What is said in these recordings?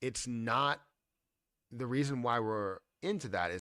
it's not the reason why we're into that is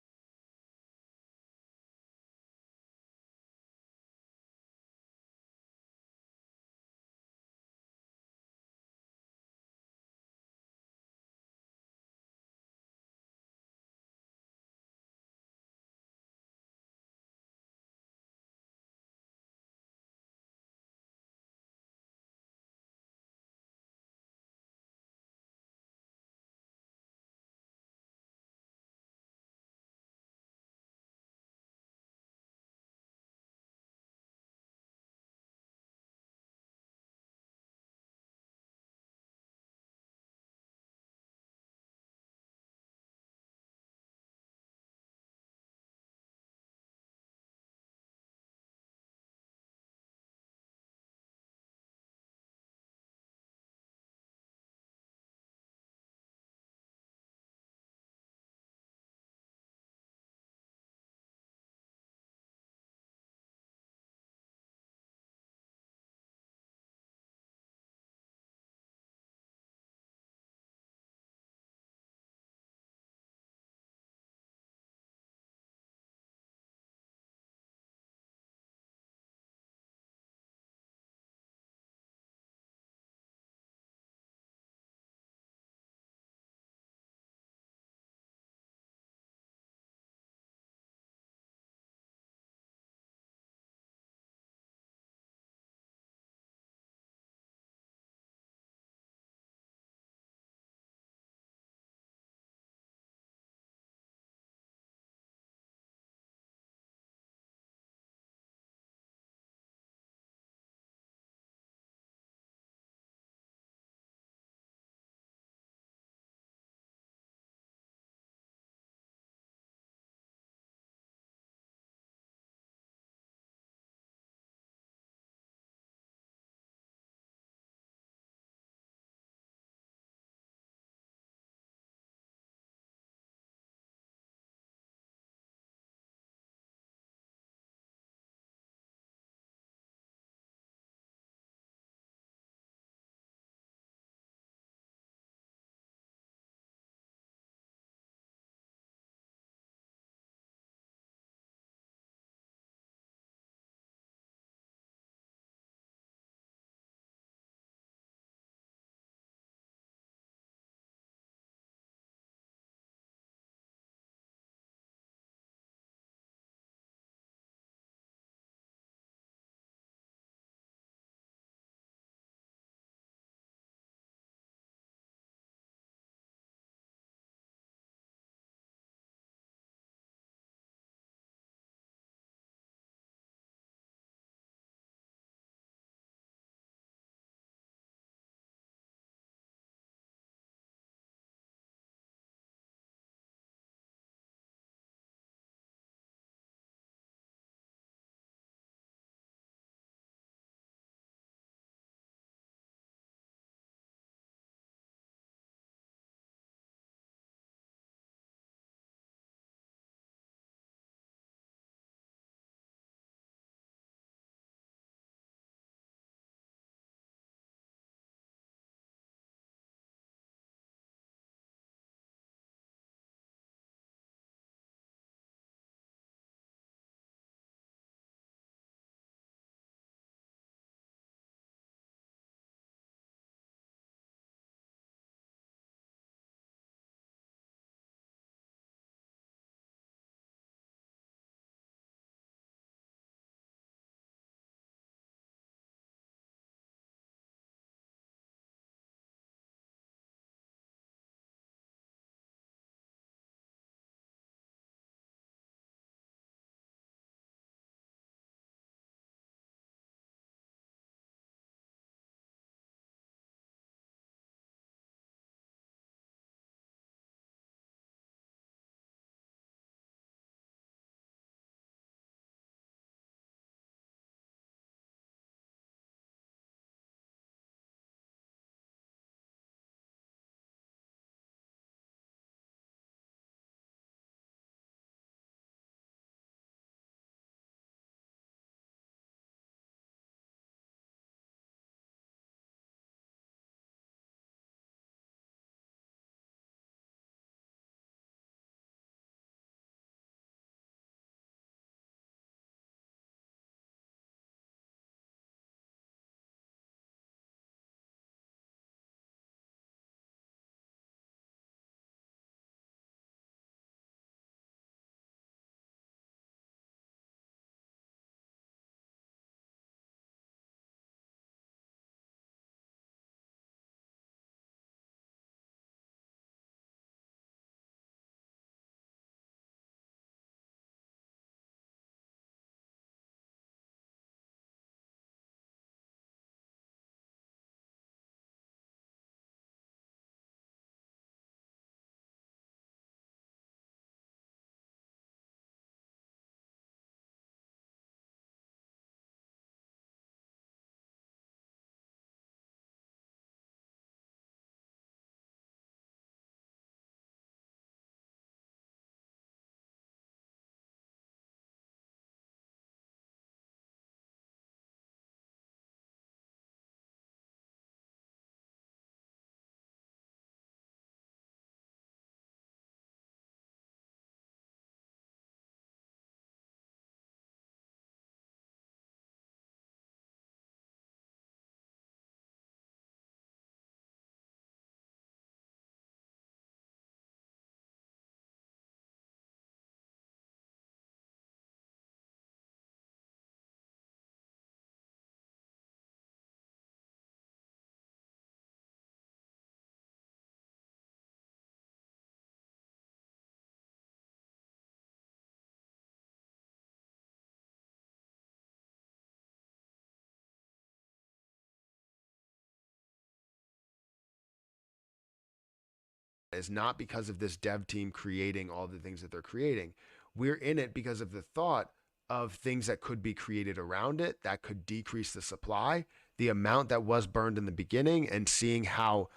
is not because of this dev team creating all the things that they're creating. We're in it because of the thought of things that could be created around it that could decrease the supply, the amount that was burned in the beginning, and seeing how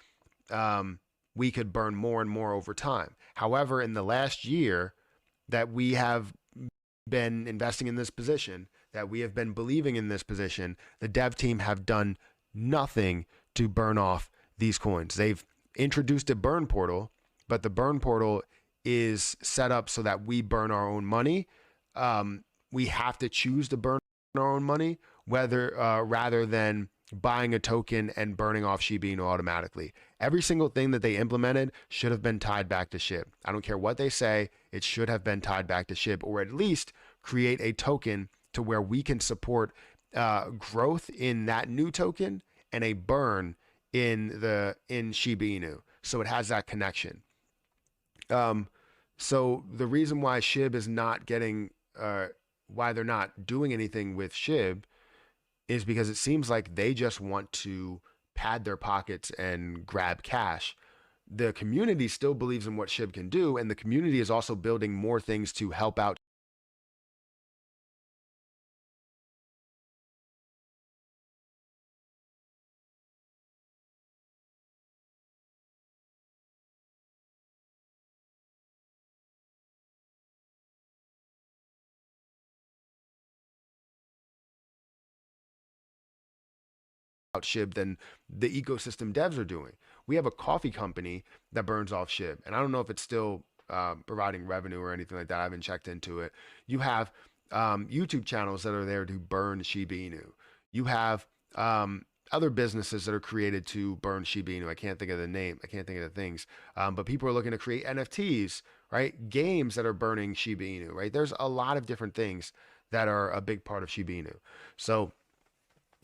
um, we could burn more and more over time. However, in the last year that we have been investing in this position, that we have been believing in this position, the dev team have done nothing to burn off these coins. They've introduced a burn portal, but the burn portal is set up so that we burn our own money. We have to choose to burn our own money, whether rather than buying a token and burning off Shiba Inu automatically. Every single thing that they implemented should have been tied back to SHIB. I don't care what they say, it should have been tied back to SHIB, or at least create a token to where we can support growth in that new token and a burn in Shiba Inu. So it has that connection. So the reason why SHIB is not getting, why they're not doing anything with SHIB is because it seems like they just want to pad their pockets and grab cash. The community still believes in what SHIB can do, and the community is also building more things to help out SHIB than the ecosystem devs are doing. We have a coffee company that burns off SHIB, and I don't know if it's still providing revenue or anything like that. I haven't checked into it. You have YouTube channels that are there to burn Shiba Inu. You have other businesses that are created to burn Shiba Inu. I can't think of the name. I can't think of the things. But people are looking to create NFTs, right? Games that are burning Shiba Inu, right? There's a lot of different things that are a big part of Shiba Inu. So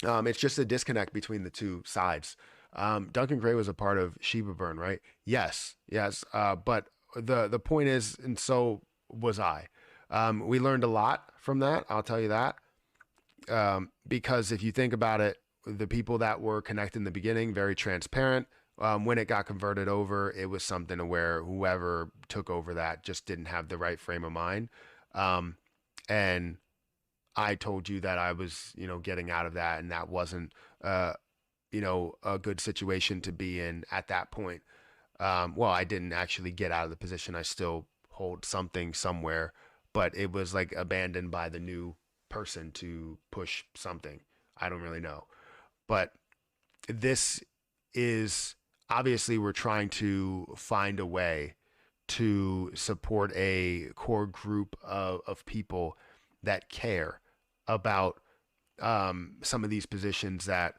it's just a disconnect between the two sides. Duncan Gray was a part of Shiba Burn, right? Yes, yes. But the point is, and so was I. We learned a lot from that. I'll tell you that. Because if you think about it, the people that were connected in the beginning, very transparent. When it got converted over, it was something where whoever took over that just didn't have the right frame of mind. And I told you that I was, getting out of that, and that wasn't, a good situation to be in at that point. Well, I didn't actually get out of the position. I still hold something somewhere, but it was like abandoned by the new person to push something. I don't really know. But this is obviously we're trying to find a way to support a core group of people that care about some of these positions that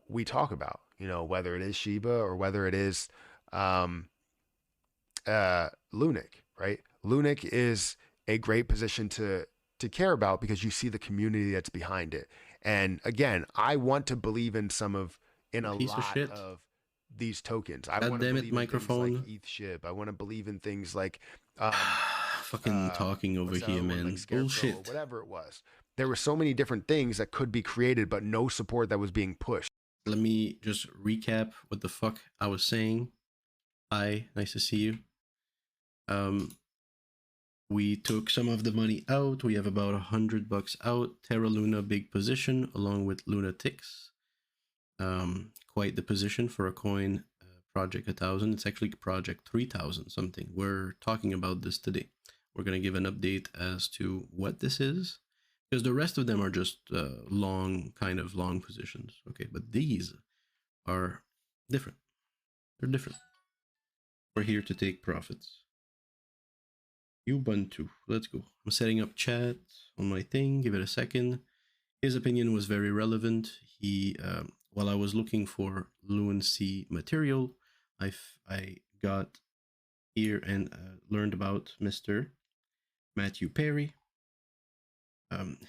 we talk about, whether it is Shiba or whether it is um, Lunic, right? Lunic is a great position to care about because you see the community that's behind it. And again, I want to believe in a Piece of lot shit. of these tokens. I God want to damn it, believe in things like microphone. ETH SHIB. I want to believe in things like Fucking talking over what's the here, other one, like man. Scarecrow or Bullshit. whatever it was. There were so many different things that could be created, but no support that was being pushed. Let me just recap what the fuck I was saying. Hi, nice to see you. We took some of the money out. We have about $100 out. Terra Luna big position along with Lunatics. Quite the position for a coin. Project 1000. It's actually project 3000 something. We're talking about this today. We're gonna give an update as to what this is, because the rest of them are just long positions. Okay, but these are different. They're different. We're here to take profits. Ubuntu. Let's go. I'm setting up chat on my thing. Give it a second. His opinion was very relevant. He, while I was looking for Lunacy material, I got here and learned about Mr. Matthew Perry.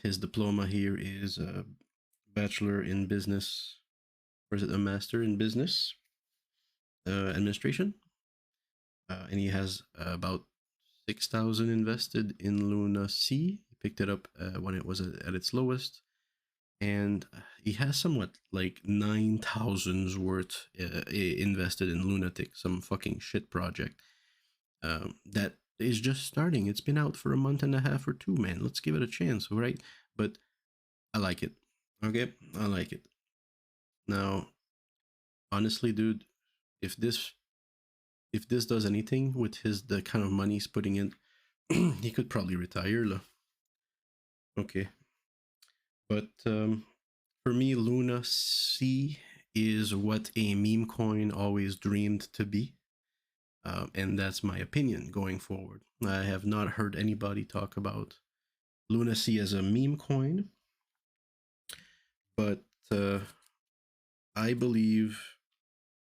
His diploma here is a bachelor in business, or is it a master in business administration? And he has about 6,000 invested in Luna C. He picked it up when it was at its lowest. and he has somewhat like 9,000s worth invested in Lunatic, some fucking shit project that is just starting. It's been out for a month and a half or two, man. Let's give it a chance, all right? But I like it. Okay, I like it. Now, honestly, dude, if this if this does anything with his the kind of money he's putting in, he could probably retire. Okay, but for me, Luna C is what a meme coin always dreamed to be. And that's my opinion going forward. I have not heard anybody talk about Luna C as a meme coin, but I believe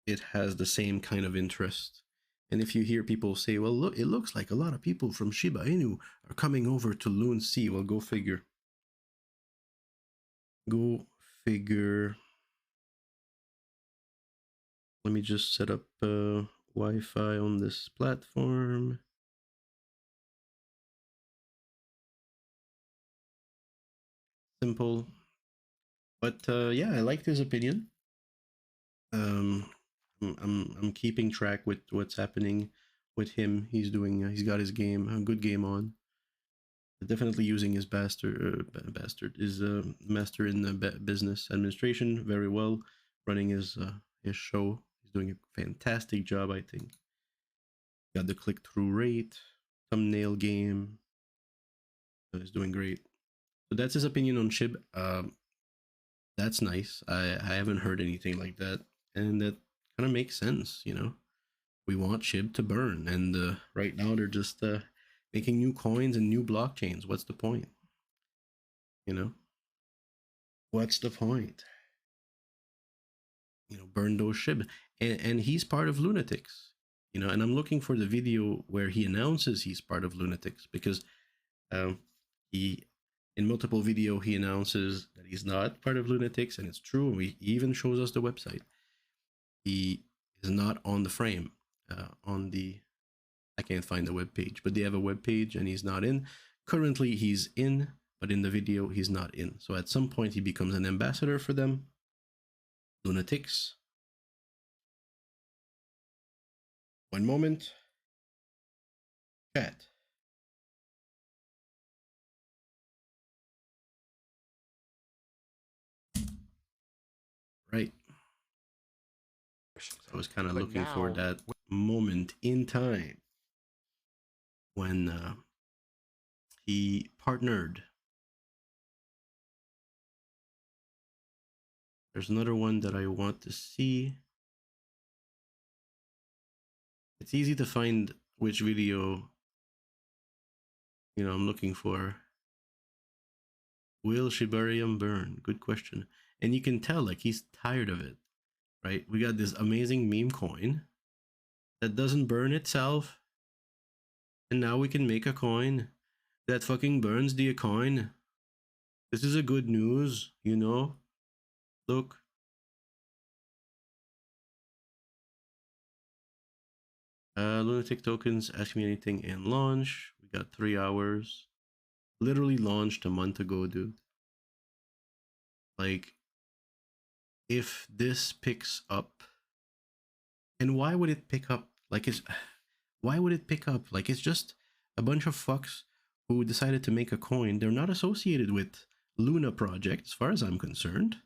it has the same kind of interest. And if you hear people say, well, look, it looks like a lot of people from Shiba Inu are coming over to Loon C, well, go figure. Go figure. Let me just set up Wi-Fi on this platform. Simple. But yeah, I liked his opinion. Um, I'm keeping track with what's happening with him. He's doing. He's got his game, a good game on. Definitely using his bastard is master in the business administration very well, running his show. He's doing a fantastic job, I think. Got the click through rate, thumbnail game. He's doing great. So that's his opinion on Shib. That's nice. I haven't heard anything like that, and that kind of makes sense. You know, we want Shib to burn, and right now they're just making new coins and new blockchains. What's the point? You know, what's the point? You know, burn those Shib, and he's part of Lunatics. You know, and I'm looking for the video where he announces he's part of Lunatics because um, he in multiple video he announces that he's not part of Lunatics, and it's true. He even shows us the website. He is not on the frame on the I can't find the web page, but they have a web page and he's not in. Currently he's in, but in the video he's not in. So at some point he becomes an ambassador for them. Lunatics. One moment. Chat. Right. So I was kind of But looking for now, that moment in time when he partnered. There's another one that I want to see. It's easy to find which video I'm looking for. Will Shibarium burn? Good question. And you can tell like he's tired of it, right? We got this amazing meme coin that doesn't burn itself, and now we can make a coin that fucking burns the coin. This is a good news, you know? Look. Lunatic tokens, ask me anything and launch. We got 3 hours. Literally launched a month ago, dude. Like, if this picks up, and why would it pick up? Like, why would it pick up? Like, it's just a bunch of fucks who decided to make a coin. They're not associated with Luna Project, as far as I'm concerned.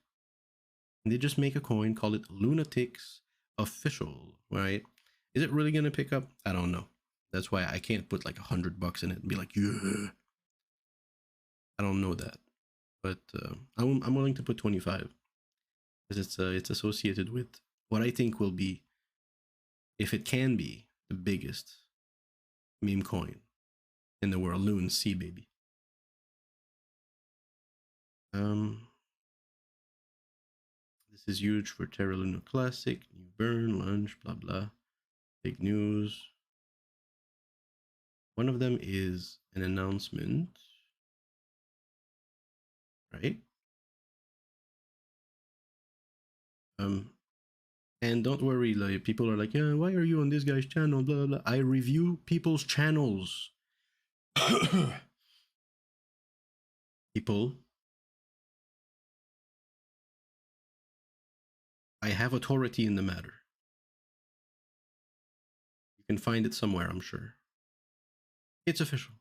And they just make a coin, call it Lunatics Official, right? Is it really gonna pick up? I don't know. That's why I can't put like $100 in it and be like, yeah. I don't know that, but I'm willing to put 25 because it's associated with what I think will be, if it can be, the biggest meme coin in the world. Loon C, baby. This is huge for Terra Luna Classic, new burn, launch, blah blah. Big news. One of them is an announcement, right? Um, and don't worry, like people are like, yeah, why are you on this guy's channel? Blah blah. I review people's channels. People I have authority in the matter. You can find it somewhere, I'm sure. It's official.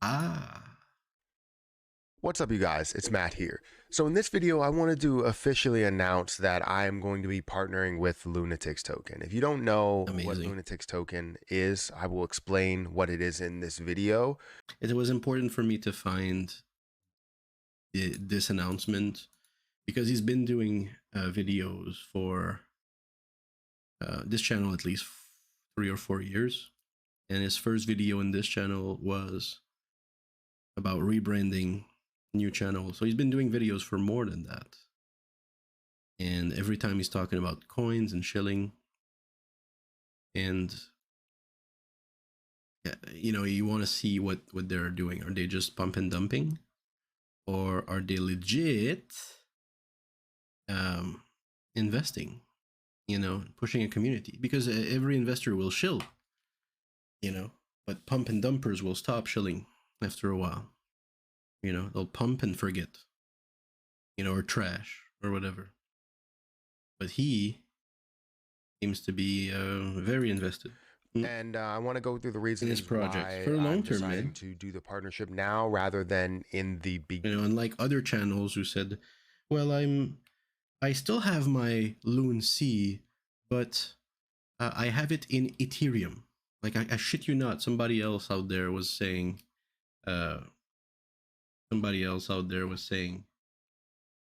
Ah, What's up, you guys? It's Matt here. So in this video, I wanted to officially announce that I am going to be partnering with Lunatics Token. If you don't know what amazing. Lunatics Token is, I will explain what it is in this video. It was important for me to find this announcement because he's been doing videos for this channel at least 3 or 4 years. And his first video in this channel was about rebranding new channel. So he's been doing videos for more than that. And every time he's talking about coins and shilling, and you know, you want to see what they're doing. Are they just pump and dumping, or are they legit investing? You know, pushing a community, because every investor will shill. You know, but pump and dumpers will stop shilling after a while. You know, they'll pump and forget. You know, or trash or whatever. But he seems to be very invested And I want to go through the in his reasons project why for the long I'm term, deciding man. to do the partnership now rather than in the You beginning. know, unlike other channels who said, "Well, I still have my Loon C, but I have it in Ethereum." Like I shit you not, somebody else out there was saying, uh,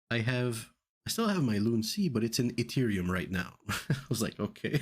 I have, I still have my Loon C, but it's in Ethereum right now. I was like, okay.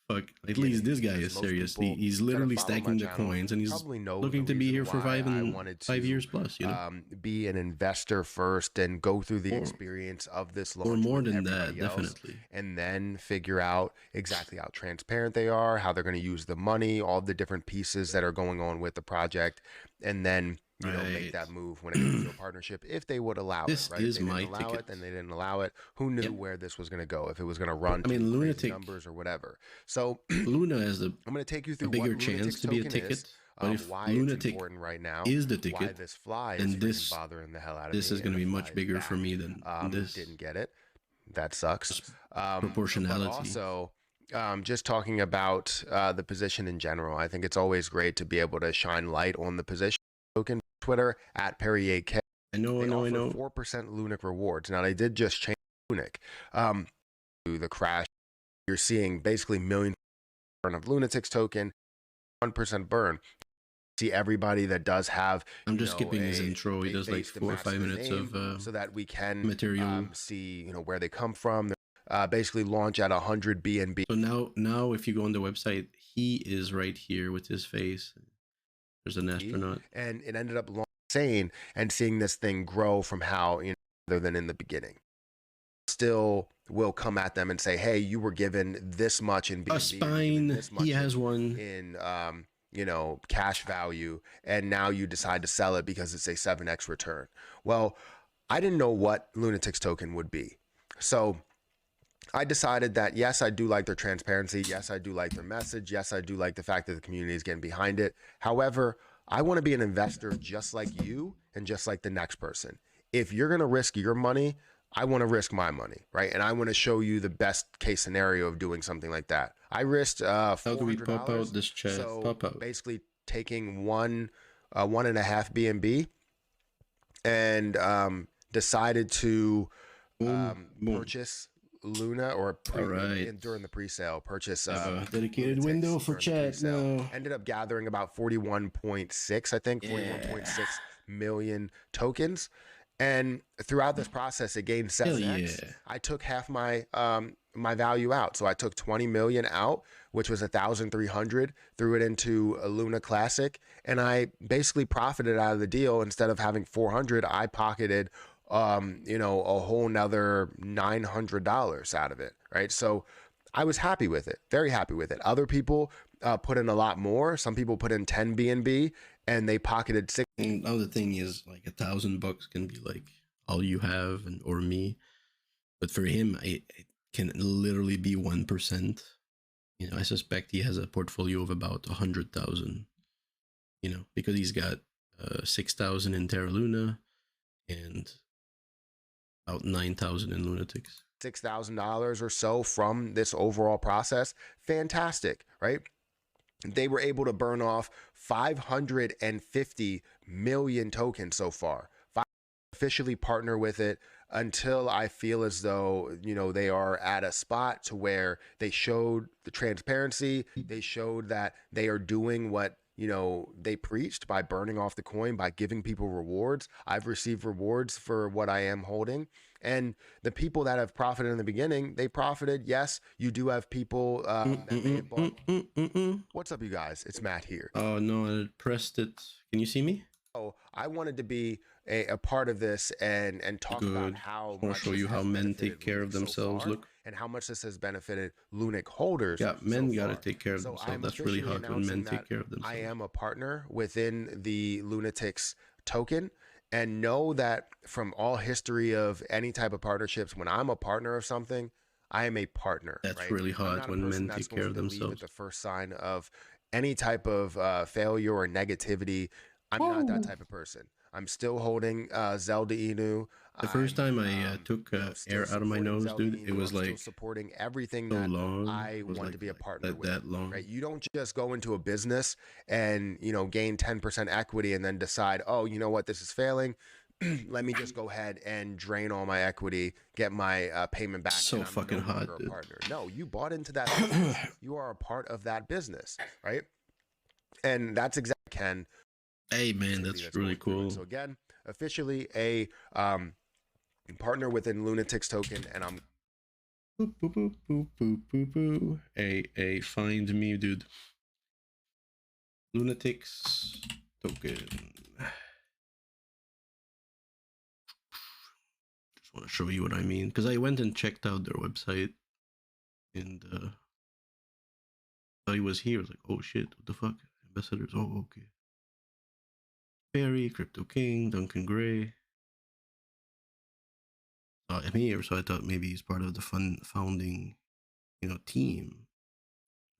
Fuck, at least this guy Because is most serious. people He's that are literally following my stacking the channel coins, and he's probably know the looking to be reason here for why I wanted 5 years to plus, you know, be an investor first and go through the or experience of this or launch more with than that, everybody else, definitely. and then figure out exactly how transparent they are, how they're going to use the money, all the different pieces that are going on with the project, and then make Right. that move when it comes to a partnership if they would allow it, This right? If is they didn't my allow ticket. it, then they didn't allow it. Who knew Yep. where this was going to go, if it was going to run I to mean, crazy Lunatic, numbers or whatever. So Luna has I'm going to take you a through what bigger chance Lunatics to be a Token is, ticket. But if why it's Lunatic important right now, is the why ticket, this fly is then freaking bothering the hell out of this me, is going and to the be fly much is bigger for back. me than this. Didn't get it. That sucks. Just But proportionality. also, just talking about the position in general, I think it's always great to be able to shine light on the position. Token Twitter at Perrier K. I know, I They know, I offer know. 4% Lunic rewards. Now they did just change Lunic. To the crash, you're seeing basically million burn of Lunatics token, 1% burn. See everybody that does have I'm just skipping his intro. He a does like face to 4 or 5 match their minutes of name so that we can material. see where they come from. Basically launch at 100 BNB. So now, if you go on the website, he is right here with his face. There's an astronaut. And it ended up insane, and seeing this thing grow from how other than in the beginning. Still will come at them and say, hey, you were given this much in A BNB, you were given spine. this He much has one. in cash value, and now you decide to sell it because it's a 7x return. Well, I didn't know what Lunatics token would be. So I decided that yes, I do like their transparency. Yes, I do like their message. Yes, I do like the fact that the community is getting behind it. However, I want to be an investor just like you and just like the next person. If you're going to risk your money, I want to risk my money, right? And I want to show you the best case scenario of doing something like that. I risked How do we pop out $400. this chat? So Pop out. basically taking 1.5 BNB and decided to Boom, boom. purchase Luna or All right. during the pre-sale purchase I have a dedicated Lunatics window for during the chat pre-sale. now. Ended up gathering about 41.6, I think, Yeah. 41.6 million tokens. And throughout this process, it gained Hell 7x. yeah. I took half my my value out. So I took 20 million out, which was 1,300, threw it into a Luna Classic, and I basically profited out of the deal. Instead of having 400, I pocketed a whole nother $900 out of it, right? So I was happy with it, very happy with it. Other people put in a lot more. Some people put in 10 BNB and they pocketed six. And now the thing is, like $1,000 can be like all you have, and or me. But for him, it can literally be 1%. You know, I suspect he has a portfolio of about 100,000. You know, because he's got 6,000 in Terra Luna and About 9,000 in lunatics. $6,000 or so from this overall process. Fantastic, right? They were able to burn off 550 million tokens so far. Officially partner with it until I feel as though, you know, they are at a spot to where they showed the transparency, they showed that they are doing what, you know, they preached by burning off the coin, by giving people rewards. I've received rewards for what I am holding. And the people that have profited in the beginning, they profited. Yes, you do have people that may have bought. What's up, you guys? It's Matt here. Oh no, I pressed it. Can you see me? So I wanted to be a part of this and talk about Good. how I'll much show this you how has men take benefited care of Lunix so themselves. far Look. and how much this has benefited Lunic holders Yeah, so men gotta far. take care of So themselves. I'm That's really officially hot when men announcing take that care of I themselves. am a partner within the Lunatics token, and know that from all history of any type of partnerships, when I'm a partner of something, I am a partner, That's right? really I'm hot not a when person men that's take care going of to leave at themselves. the first sign of any type of failure or negativity. I'm not that Whoa! type of person. I'm still holding Zelda Inu. The first I'm, time I took you know, still air out of my supporting nose, Zelda dude, it Inu. was I'm still like supporting everything so that long. I It was want to be a partner with. that long. Right? You don't just go into a business and, you know, gain 10% equity and then decide, oh, you know what, this is failing. Let me just go ahead and drain all my equity, get my payment back, So and I'm no fucking longer hot, a dude. partner. No, you bought into that business. You are a part of that business, right? And that's exactly Ken Hey man, that's that's really going through it. cool. So again, officially a partner within Lunatics token, and I'm Boop boop boop boop boop boop boop. Hey, find me, dude. Lunatics token. Just want to show you what I mean, because I went and checked out their website, and thought he was here. I was like, oh shit, what the fuck? Ambassadors. Oh, okay. Perry, Crypto King, Duncan Gray. I'm here, so I thought maybe he's part of the founding, team.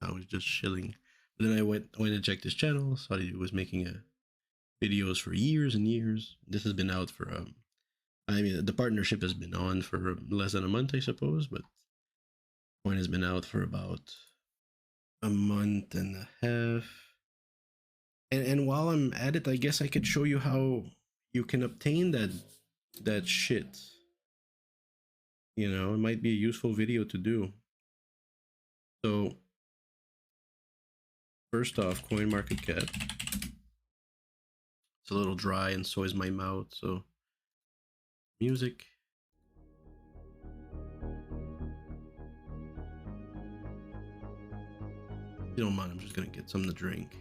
I was just chilling. But then I went and checked his channel, saw he was making videos for years and years. This has been out for I mean, the partnership has been on for less than a month, I suppose, but coin has been out for about a month and a half. And while I'm at it, I guess I could show you how you can obtain that shit. You know, it might be a useful video to do. So first off, coin market cap. It's a little dry, and so is my mouth. So music. If you don't mind, I'm just gonna get something to drink.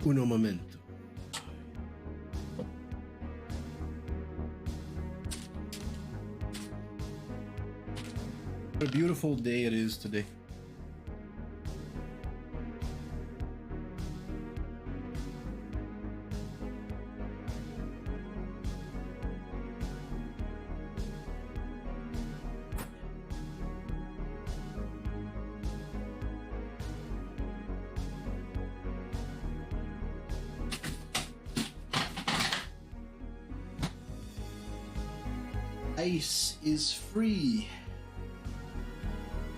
Uno momento. What a beautiful day it is today. Ice is free.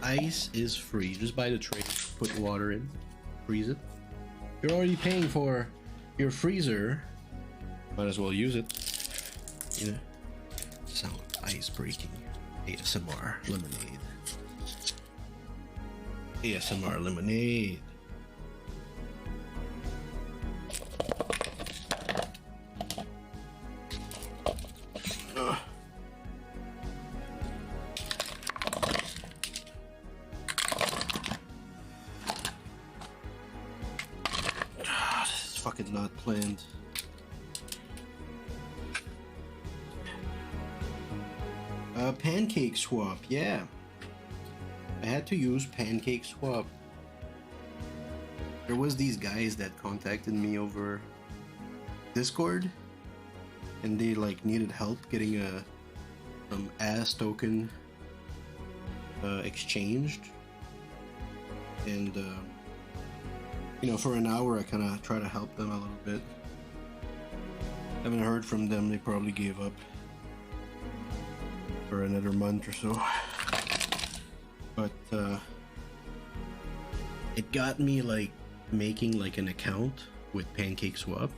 Ice is free. Just buy the tray, put water in, freeze it. You're already paying for your freezer. Might as well use it. You know? Sound of ice breaking. ASMR lemonade. ASMR lemonade. This is fucking not planned. Pancake swap, yeah. I had to use pancake swap. There was these guys that contacted me over Discord, and they like needed help getting a ass token exchanged, and you know, for an hour I kind of try to help them a little bit. Haven't heard from them. They probably gave up for another month or so. But it got me like making like an account with PancakeSwap.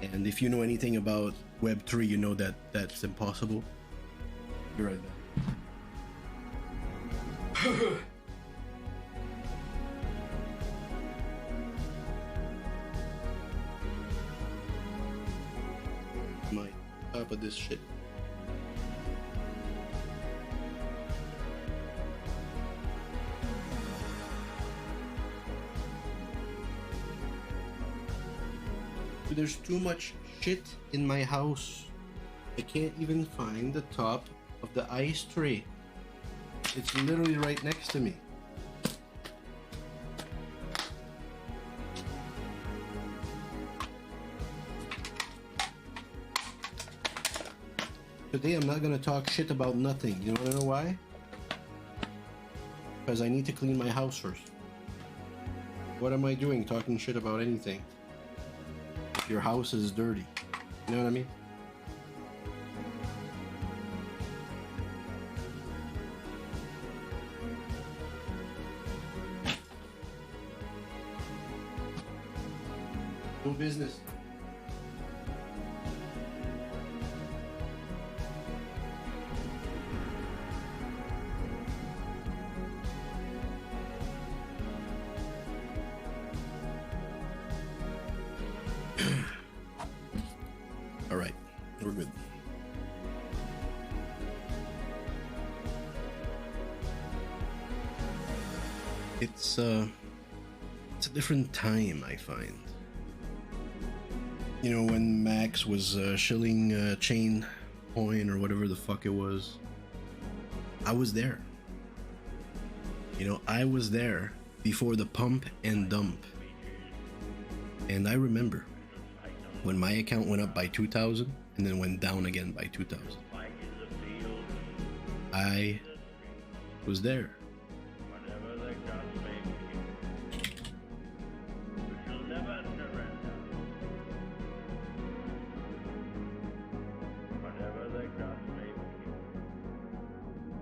And if you know anything about Web3, you know that that's impossible. You're right there. My top of this shit. There's too much shit in my house. I can't even find the top of the ice tray. It's literally right next to me. Today I'm not gonna talk shit about nothing. You wanna know why? Because I need to clean my house first. What am I doing talking shit about anything? If your house is dirty. You know what I mean? No business. All right, we're good. It's a different time, I find. You know, when Max was shilling chain coin or whatever the fuck it was, I was there. You know, I was there before the pump and dump. And I remember when my account went up by 2,000 and then went down again by 2,000. I was there.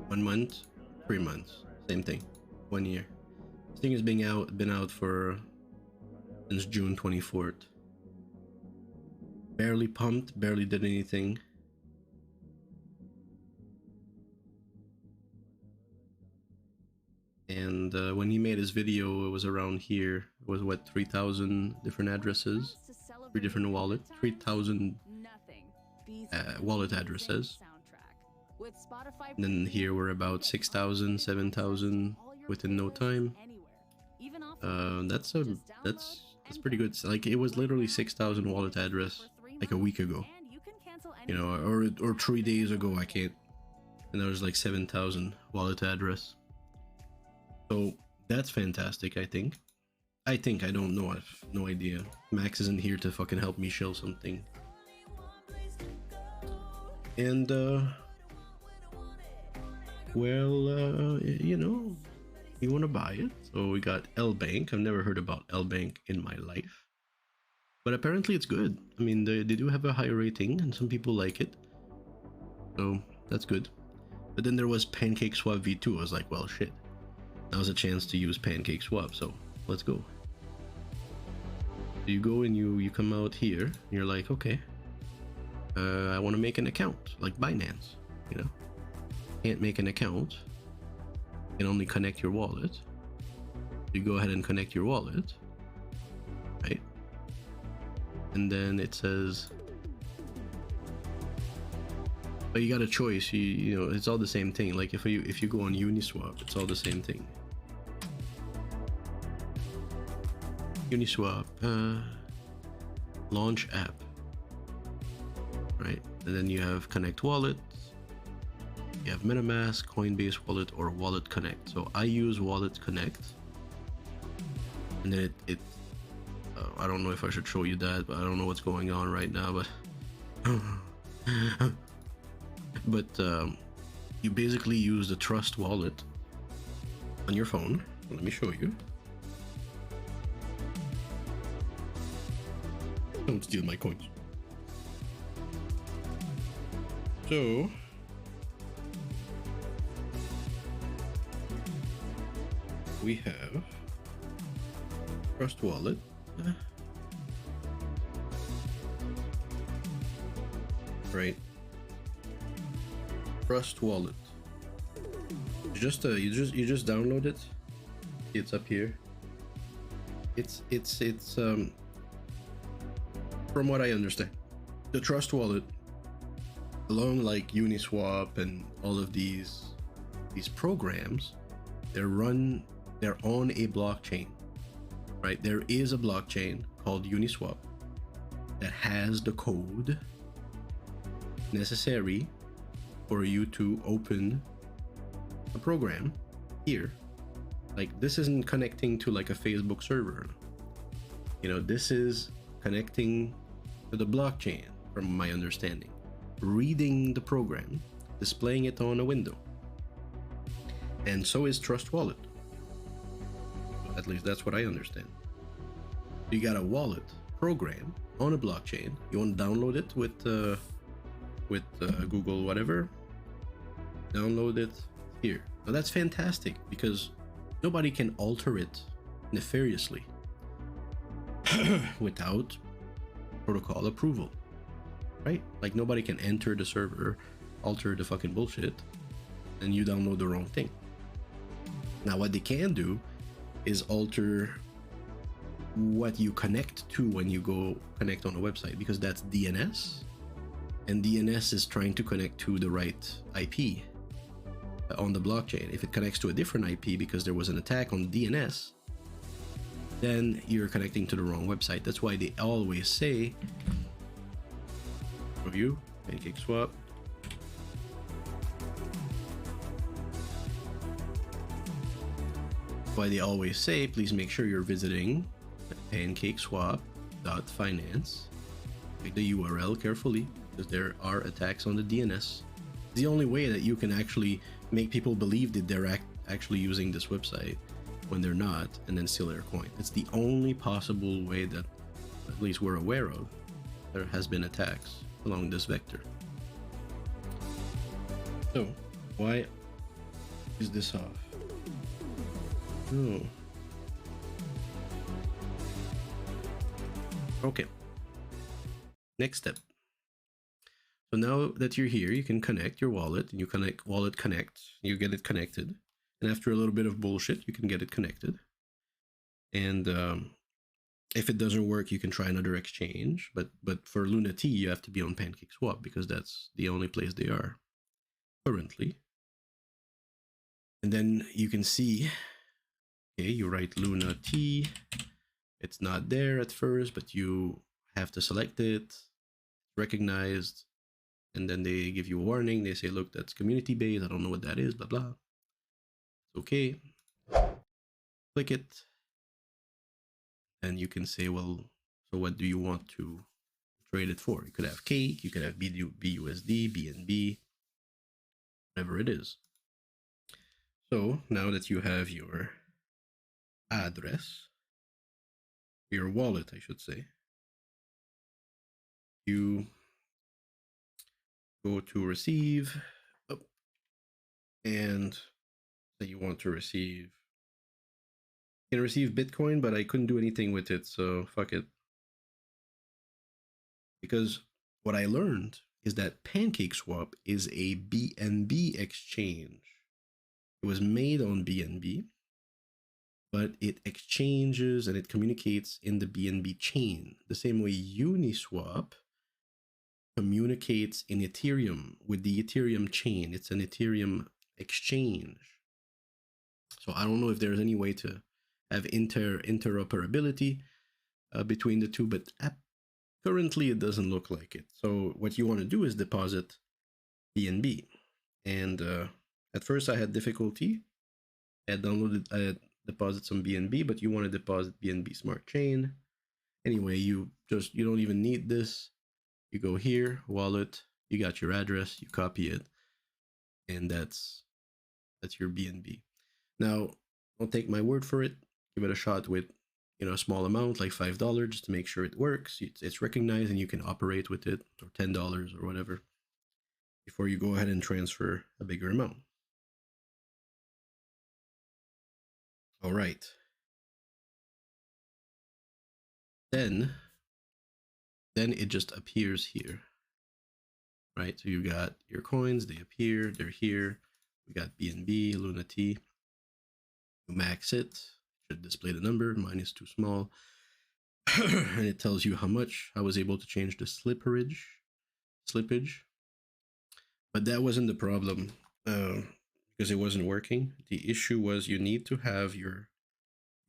One month, 3 months, same thing. 1 year. This thing has been out for since June 24th. Barely pumped, barely did anything. And when he made his video, it was around here. It was what, 3,000 different addresses, 3 different wallets, 3,000 wallet addresses. And then here we're about 6,000, 7,000 within no time. That's pretty good. Like, it was literally 6,000 wallet address like a week ago, you know, or 3 days ago. I can't. And there was like 7,000 wallet address. So that's fantastic. I think. I don't know. I have no idea. Max isn't here to fucking help me shill something. And well, you know, you want to buy it. So we got L Bank. I've never heard about L Bank in my life, but apparently it's good. I mean, they do have a high rating and some people like it, so that's good. But then there was PancakeSwap v2. I was like, well, shit, now's a chance to use PancakeSwap, so let's go. You go and you come out here and you're like, okay, I want to make an account like Binance, you know. Can't make an account, you can only connect your wallet. You go ahead and connect your wallet, right? And then it says, but you got a choice. You know, it's all the same thing. Like if you go on Uniswap, it's all the same thing. Uniswap, launch app, right? And then you have Connect Wallet. You have MetaMask, Coinbase Wallet, or Wallet Connect. So I use Wallet Connect, and then it I don't know if I should show you that, but I don't know what's going on right now. But you basically use the Trust Wallet on your phone. Let me show you. Don't steal my coins. So we have Trust Wallet. Right. Trust Wallet. You just download it. It's up here. It's from what I understand, the Trust Wallet, along like Uniswap and all of these programs, they're on a blockchain, right? There is a blockchain called Uniswap that has the code necessary for you to open a program here. Like, this isn't connecting to like a Facebook server, you know, this is connecting to the blockchain, from my understanding, reading the program, displaying it on a window. And so is Trust Wallet. At least that's what I understand. You got a wallet program on a blockchain. You want to download it with Google whatever. Download it here. Now that's fantastic because nobody can alter it nefariously without protocol approval, right? Like, nobody can enter the server, alter the fucking bullshit, and you download the wrong thing. Now what they can do is alter what you connect to when you go connect on a website, because that's DNS, and DNS is trying to connect to the right IP on the blockchain. If it connects to a different IP because there was an attack on DNS, then you're connecting to the wrong website. That's why they always say, review, PancakeSwap. Why they always say, please make sure you're visiting pancakeswap.finance. Check the URL carefully, because there are attacks on the DNS. The only way that you can actually make people believe that they're actually using this website when they're not, and then steal their coin. It's the only possible way that at least we're aware of there has been attacks along this vector. So why is this off? Oh. Okay. Next step. So now that you're here, you can connect your wallet, and you connect wallet connect, you get it connected. And after a little bit of bullshit, you can get it connected. And if it doesn't work, you can try another exchange. But for Luna T, you have to be on PancakeSwap because that's the only place they are currently. And then you can see, okay, you write Luna T. It's not there at first, but you have to select it, recognized, and then they give you a warning. They say, look, that's community based. I don't know what that is, blah, blah. Okay, click it, and you can say, well, so what do you want to trade it for? You could have cake, you could have BUSD, BNB, whatever it is. So now that you have your address, your wallet, I should say, you go to receive, and say you want to receive, you can receive Bitcoin, but I couldn't do anything with it, so fuck it. Because what I learned is that PancakeSwap is a BNB exchange. It was made on BNB, but it exchanges and it communicates in the BNB chain, the same way Uniswap communicates in Ethereum with the Ethereum chain. It's an Ethereum exchange. So I don't know if there's any way to have interoperability between the two, but currently it doesn't look like it. So what you want to do is deposit BNB. And at first I had difficulty. I had deposit some BNB, but you want to deposit BNB Smart Chain. Anyway, you don't even need this. You go here, wallet, you got your address, you copy it, and that's your BNB. Now, don't take my word for it. Give it a shot with a small amount like $5 just to make sure it works. It's recognized and you can operate with it, or $10 or whatever, before you go ahead and transfer a bigger amount. All right. Then it just appears here, right? So you got your coins, they appear, they're here. We got BNB, Luna T. You max it, should display the number. Mine is too small. And it tells you how much. I was able to change the slippage, but that wasn't the problem, because it wasn't working. The issue was you need to have your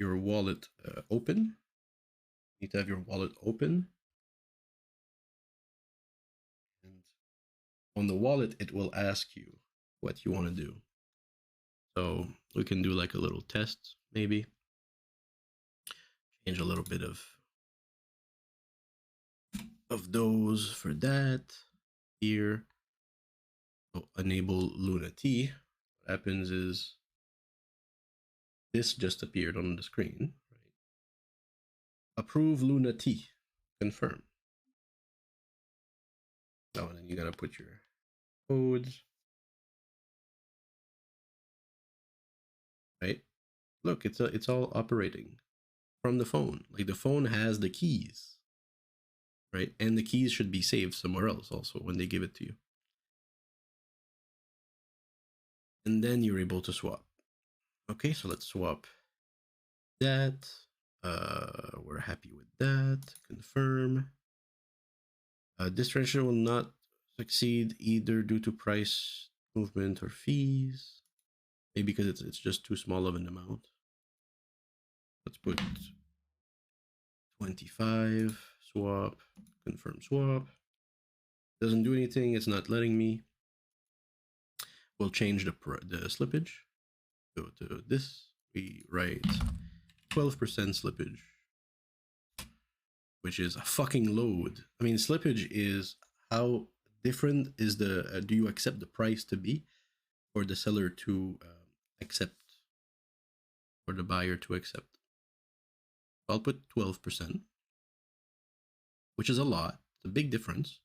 wallet open. You need to have your wallet open, and on the wallet it will ask you what you want to do. So we can do like a little test, maybe change a little bit of those for that here. So enable Luna T. What happens is this just appeared on the screen, right? Approve Luna T, confirm. Oh, and then you gotta put your codes, right? Look, it's all operating from the phone. Like the phone has the keys, right? And the keys should be saved somewhere else also when they give it to you. And then you're able to swap. Okay, so let's swap that. We're happy with that. Confirm. This transaction will not succeed either due to price movement or fees. Maybe because it's just too small of an amount. Let's put 25. Swap. Confirm swap. Doesn't do anything. It's not letting me. We'll change the slippage. Go to this. We write 12% slippage, which is a fucking load. I mean, slippage is how different is the, do you accept the price to be, or the seller to accept, or the buyer to accept. I'll put 12%, which is a lot. It's a big difference,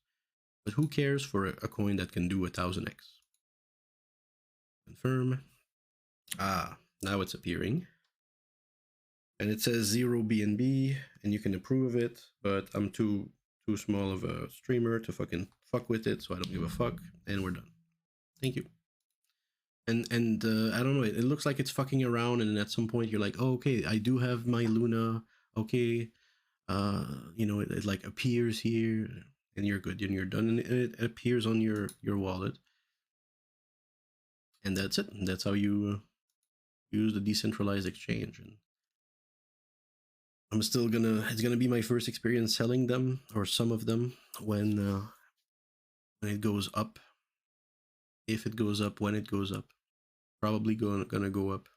but who cares for a coin that can do 1000x? Confirm. Now it's appearing. And it says 0 BNB, and you can approve it, but I'm too small of a streamer to fuck with it, so I don't give a fuck, and we're done. Thank you. And I don't know, it looks like it's fucking around, and at some point you're like, oh, okay, I do have my Luna, okay, it like appears here, and you're good, and you're done, and it appears on your wallet. And that's it. And that's how you use the decentralized exchange. And it's gonna be my first experience selling them, or some of them, when it goes up. If it goes up, when it goes up. Probably gonna go up.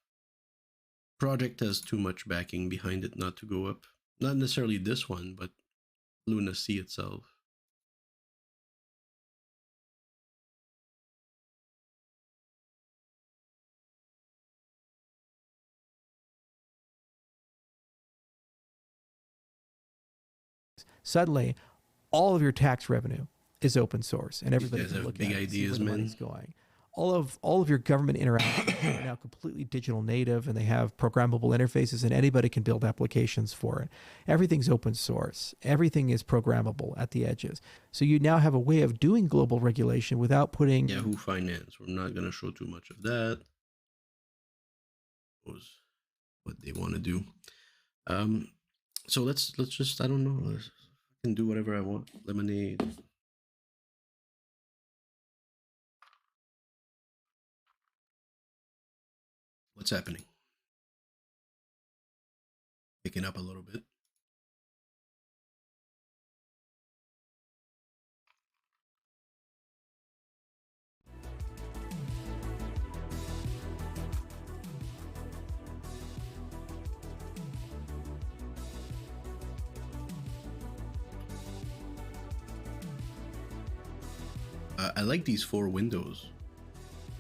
Project has too much backing behind it not to go up. Not necessarily this one, but Luna C itself. Suddenly, all of your tax revenue is open source, and everybody can look at it, ideas, see where the man. money's going. All of your government interactions are now completely digital native, and they have programmable interfaces, and anybody can build applications for it. Everything's open source. Everything is programmable at the edges. So you now have a way of doing global regulation without putting Yahoo Finance. We're not gonna show too much of that. Was what they want to do. So let's just, I don't know, I can do whatever I want. Lemonade. What's happening? Picking up a little bit. I like these 4 windows.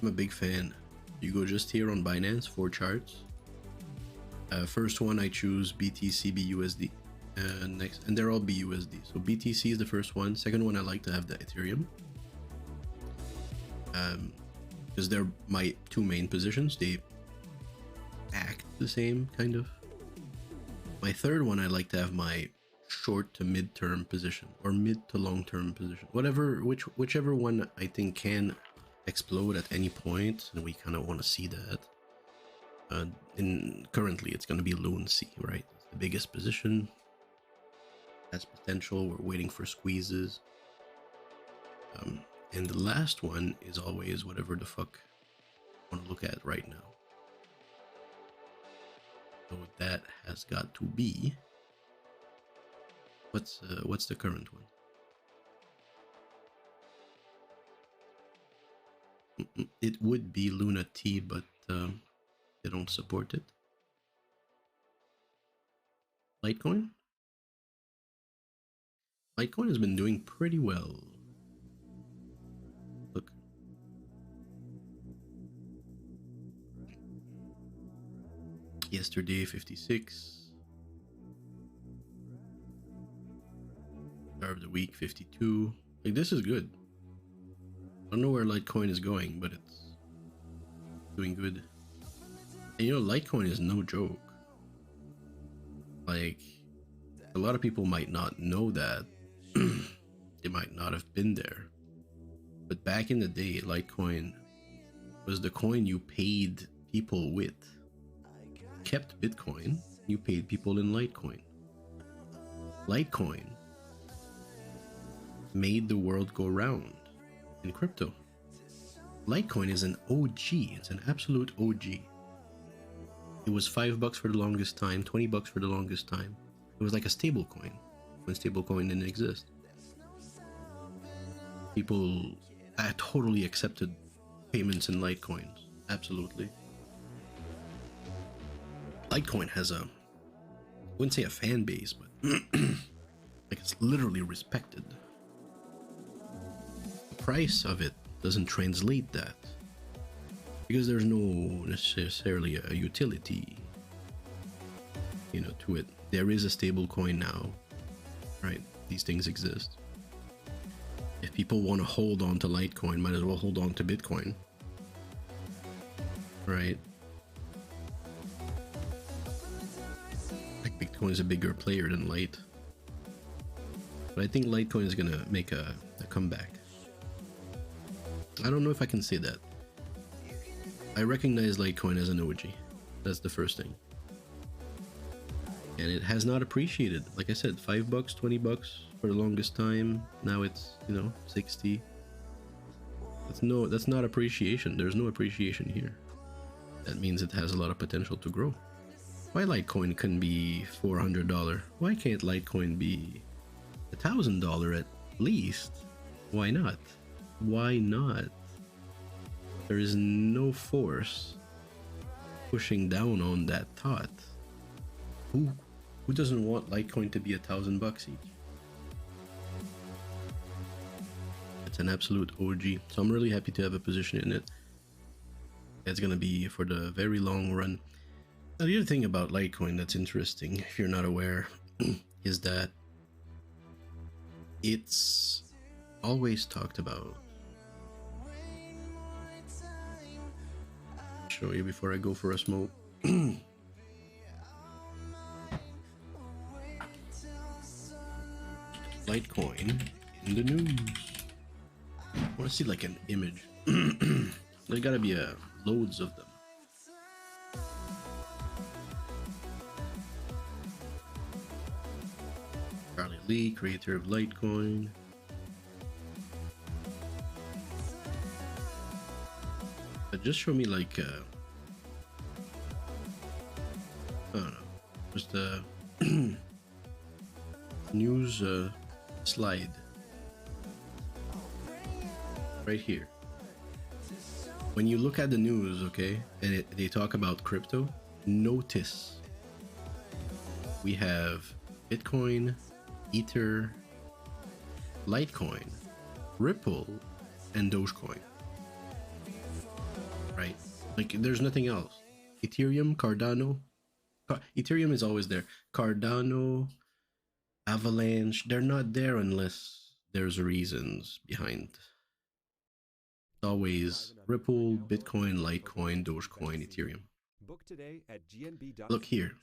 I'm a big fan. You go just here on Binance, 4 charts. First one I choose BTC BUSD. Next, and they're all BUSD. So BTC is the first one. Second one, I like to have the Ethereum. Because they're my two main positions. They act the same, kind of. My third one, I like to have my short to mid-term position, or mid to long-term position. Whichever one I think can explode at any point, and we kind of want to see that. Currently, it's going to be Loon C, right? It's the biggest position. Has potential. We're waiting for squeezes. And the last one is always whatever the fuck I want to look at right now. So that has got to be, what's the current one? It would be Luna T, but they don't support it. Litecoin? Litecoin has been doing pretty well. Look. Yesterday, 56. Start of the week, 52. Like, this is good. I don't know where Litecoin is going, but it's doing good. And you know, Litecoin is no joke. Like, a lot of people might not know that. They might not have been there. But back in the day, Litecoin was the coin you paid people with. Kept Bitcoin, you paid people in Litecoin. Litecoin made the world go round in crypto. Litecoin is an OG. It's an absolute OG. It was $5 for the longest time, $20 for the longest time. It was like a stable coin when stable coin didn't exist. People totally accepted payments in Litecoins. Absolutely. Litecoin has I wouldn't say a fan base, but like, it's literally respected. The price of it doesn't translate that, because there's no necessarily a utility, you know, to it. There is a stable coin now, right? These things exist. If people want to hold on to Litecoin, might as well hold on to Bitcoin, right? Like, Bitcoin is a bigger player than Lite, but I think Litecoin is gonna make a comeback. I don't know if I can say that. I recognize Litecoin as an OG. That's the first thing. And it has not appreciated. Like I said, $5, $20 for the longest time. Now it's, you know, 60. That's not appreciation. There's no appreciation here. That means it has a lot of potential to grow. Why Litecoin couldn't be $400? Why can't Litecoin be $1,000 at least? Why not? Why not? There is no force pushing down on that thought. Who doesn't want Litecoin to be $1,000 each? It's an absolute OG. So I'm really happy to have a position in it. It's gonna be for the very long run. Now, the other thing about Litecoin that's interesting, if you're not aware, is that it's always talked about. Show you before I go for a smoke. Litecoin in the news. I want to see like an image. There gotta be loads of them. Charlie Lee, creator of Litecoin. But just show me like I don't know, just a news slide right here. When you look at the news, okay, and they talk about crypto, notice we have Bitcoin, Ether, Litecoin, Ripple, and Dogecoin. Right? Like, there's nothing else. Ethereum, Cardano, Ethereum is always there. Cardano, Avalanche, they're not there unless there's reasons behind. It's always Ripple, Bitcoin, Litecoin, Dogecoin, Ethereum. Book today at Look here.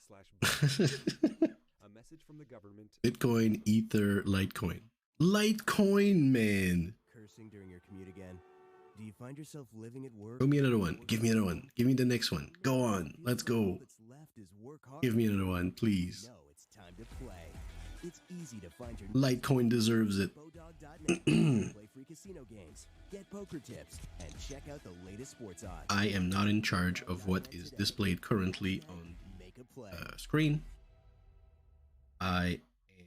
A message from the government. Bitcoin, Ether, Litecoin. Litecoin, man. Cursing during your commute again? Do you find yourself living at work? Show me another one. Give me another one. Give me the next one. Go on. Let's go. All that's left is work hard. Give me another one, please. No, it's time to play. It's easy to find your Litecoin deserves it. Bodog.net. Play free casino games, get poker tips, and check out the latest sports odds. I am not in charge of what is displayed currently on Make a play. the screen. I am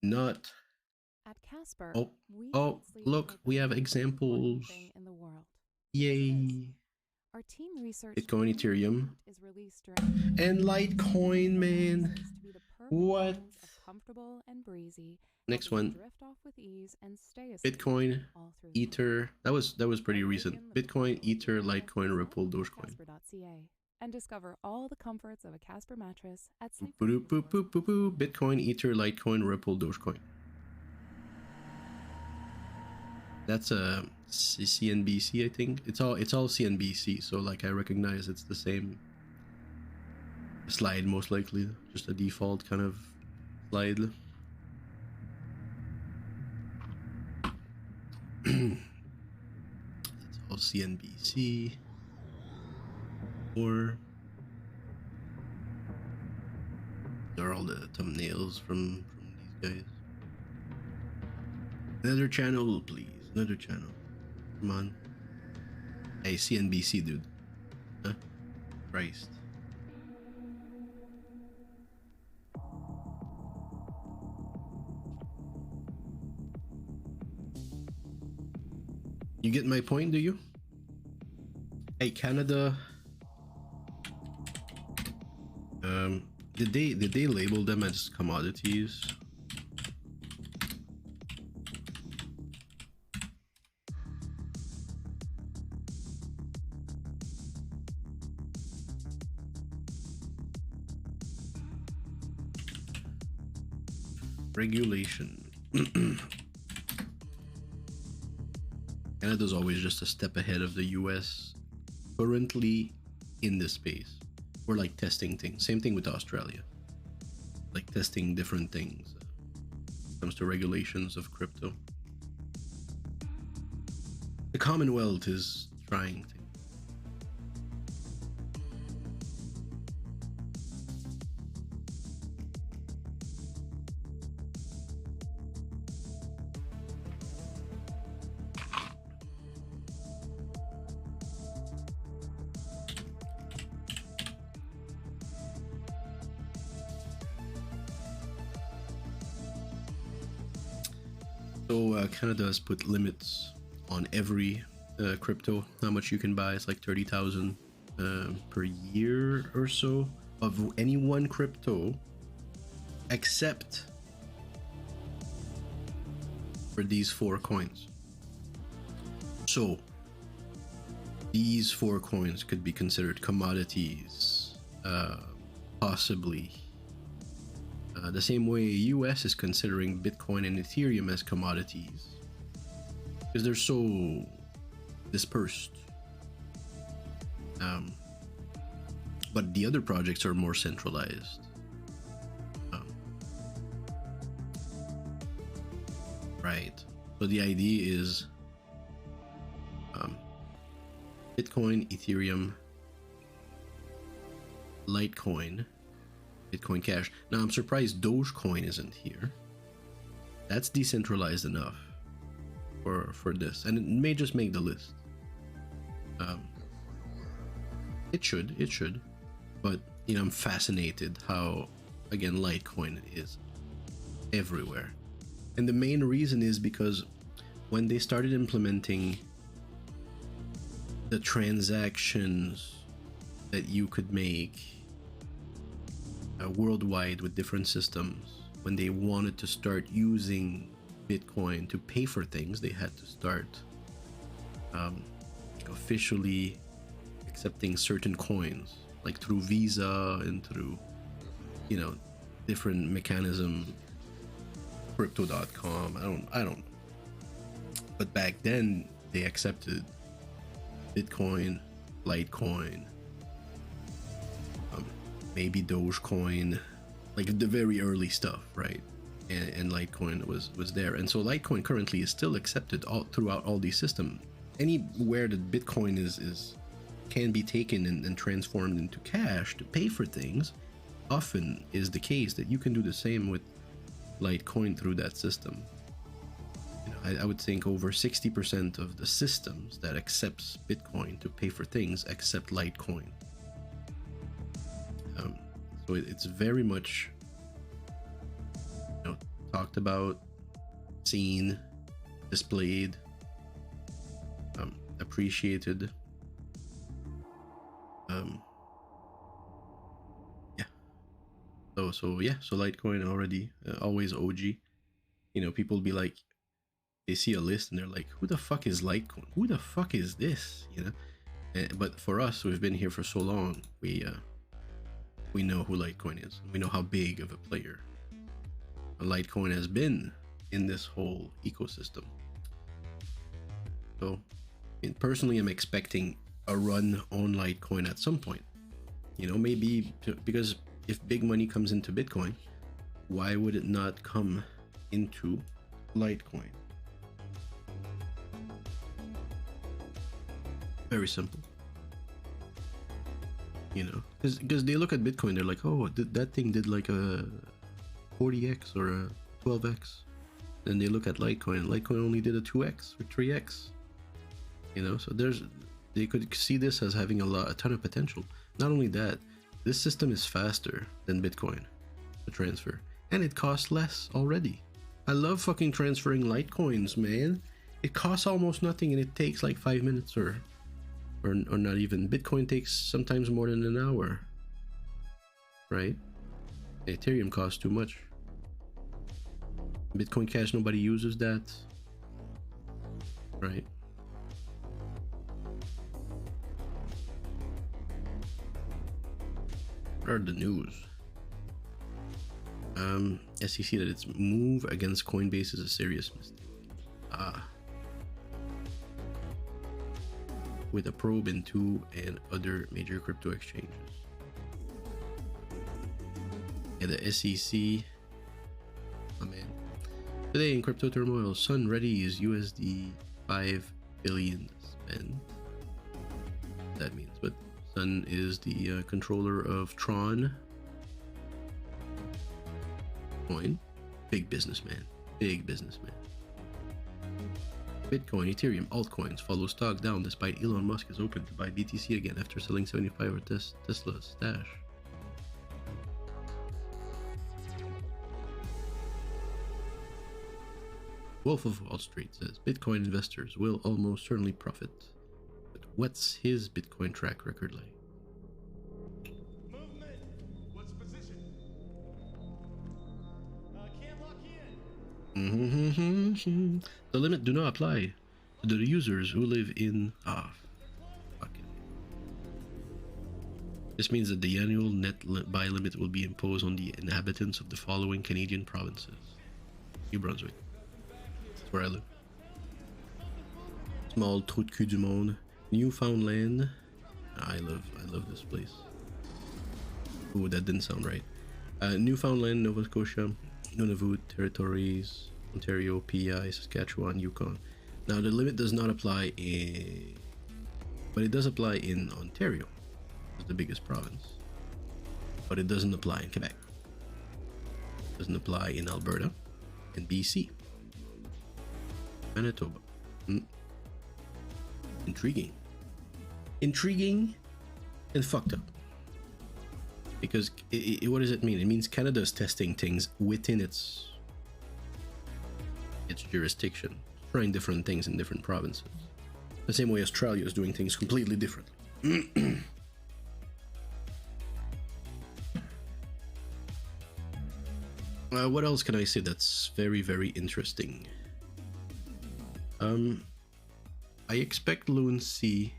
not. At Casper, Oh, we oh, don't sleep look, like we the have most important examples. thing in the world. Yay. Our team research Bitcoin, Ethereum, is released during and Litecoin, man. to be the perfect What? balance of comfortable and breezy. Next helping one. you drift off with ease and stay asleep Bitcoin, all through the night. Ether. That was pretty recent. Bitcoin, Ether, Litecoin, Ripple, Dogecoin. Casper.ca and discover all the comforts of a Casper mattress at sleep. Boop, boop, boop, boop, boop. Bitcoin, Ether, Litecoin, Ripple, Dogecoin. That's a CNBC, I think. It's all CNBC, so like I recognize it's the same slide most likely, just a default kind of slide. It's all CNBC. Or they're all the thumbnails from these guys. Another channel, please. Another channel. Come on. Hey, CNBC, dude. Huh? Christ. You get my point, do you? Hey, Canada. Did they label them as commodities? Regulation. Canada's always just a step ahead of the US currently in this space. We're like testing things. Same thing with Australia. Like testing different things when it comes to regulations of crypto. The Commonwealth is trying things. So Canada has put limits on every crypto, how much you can buy. It's like 30,000 per year or so of any one crypto, except for these 4 coins. So these 4 coins could be considered commodities, possibly. The same way US is considering Bitcoin and Ethereum as commodities because they're so dispersed. But the other projects are more centralized. Right. So the idea is Bitcoin, Ethereum, Litecoin, Bitcoin Cash. Now I'm surprised Dogecoin isn't here. That's decentralized enough for this, and it may just make the list. It should, but you know, I'm fascinated how, again, Litecoin is everywhere, and the main reason is because when they started implementing the transactions that you could make worldwide with different systems, when they wanted to start using Bitcoin to pay for things, they had to start officially accepting certain coins like through Visa and through, you know, different mechanism, crypto.com. I don't know. But back then they accepted Bitcoin, Litecoin, maybe Dogecoin, like the very early stuff, right? And Litecoin was there, and so Litecoin currently is still accepted all throughout all these systems. Anywhere that Bitcoin is can be taken and transformed into cash to pay for things, often is the case that you can do the same with Litecoin through that system. You know, I would think over 60% of the systems that accepts Bitcoin to pay for things accept Litecoin. So it's very much, you know, talked about, seen, displayed, appreciated. Yeah. So Litecoin already always OG. You know, people be like, they see a list and they're like, who the fuck is Litecoin? Who the fuck is this? You know. But for us, we've been here for so long, we know who Litecoin is. We know how big of a player Litecoin has been in this whole ecosystem. So, personally, I'm expecting a run on Litecoin at some point. You know, maybe because if big money comes into Bitcoin, why would it not come into Litecoin? Very simple. You know, because they look at Bitcoin, they're like, oh, that thing did like a 40x or a 12x. Then they look at Litecoin. Litecoin only did a 2x or 3x. You know, so they could see this as having a ton of potential. Not only that, this system is faster than Bitcoin to transfer, and it costs less already. I love fucking transferring Litecoins, man. It costs almost nothing, and it takes like 5 minutes or not even. Bitcoin takes sometimes more than an hour, right? Ethereum costs too much. Bitcoin Cash, nobody uses that, right? What are the news? SEC that its move against Coinbase is a serious mistake. With a probe into and other major crypto exchanges. Yeah, the SEC. Oh man. Today in crypto turmoil, Sun ready is USD 5 billion spent. That means, but Sun is the controller of Tron coin. Big businessman. Big businessman. Bitcoin, Ethereum, altcoins follow stock down despite Elon Musk is open to buy BTC again after selling 75 of Tesla's stash. Wolf of Wall Street says Bitcoin investors will almost certainly profit. But what's his Bitcoin track record like? Movement! What's the position? Can't lock in. The limit do not apply to the users who live in fucking. This means that the annual net buy limit will be imposed on the inhabitants of the following Canadian provinces: New Brunswick, that's where I live. Small trou de cul du monde, Newfoundland. I love this place. Ooh, that didn't sound right. Newfoundland, Nova Scotia, Nunavut territories, Ontario, PEI, Saskatchewan, Yukon. Now the limit does not apply but it does apply in Ontario, it's the biggest province. But it doesn't apply in Quebec. It doesn't apply in Alberta and BC. Manitoba. Intriguing. Intriguing and fucked up. Because what does it mean? It means Canada is testing things within its jurisdiction, trying different things in different provinces. The same way Australia is doing things completely differently. What else can I say that's very, very interesting? I expect Loon C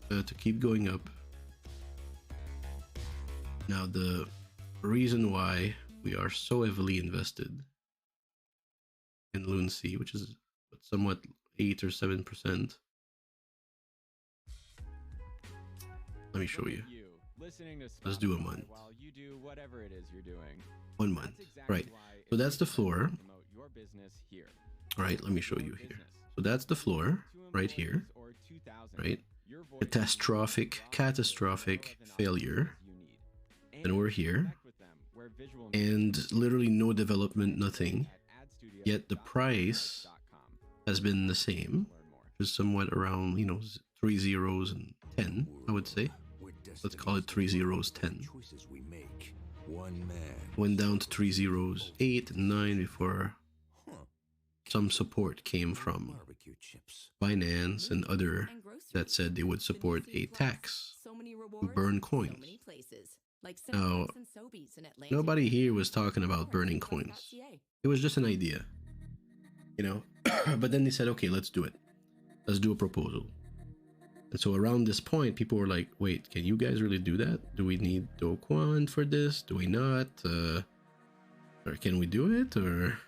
to keep going up. Now, the reason why we are so heavily invested in Lunacy, which is somewhat 8 or 7%. Let me show you. Let's do a month. While you do whatever it is you're doing. 1 month. That's exactly Right. why So it's that's the floor. important to promote your business here. All right, let me show you here. So that's the floor right here. Right? Catastrophic failure. Then we're here. And literally no development, nothing. Yet the price has been the same. Just somewhat around, 3 zeros and 10, I would say. Let's call it 3 zeros, 10. Went down to 3 zeros, 8 and 9 before some support came from Binance and other that said they would support a tax to burn coins. Now, nobody here was talking about burning coins. It was just an idea, But then they said, okay, let's do it. Let's do a proposal. And so around this point, people were like, wait, can you guys really do that? Do we need Do Kwon for this? Do we not? Or can we do it? Or,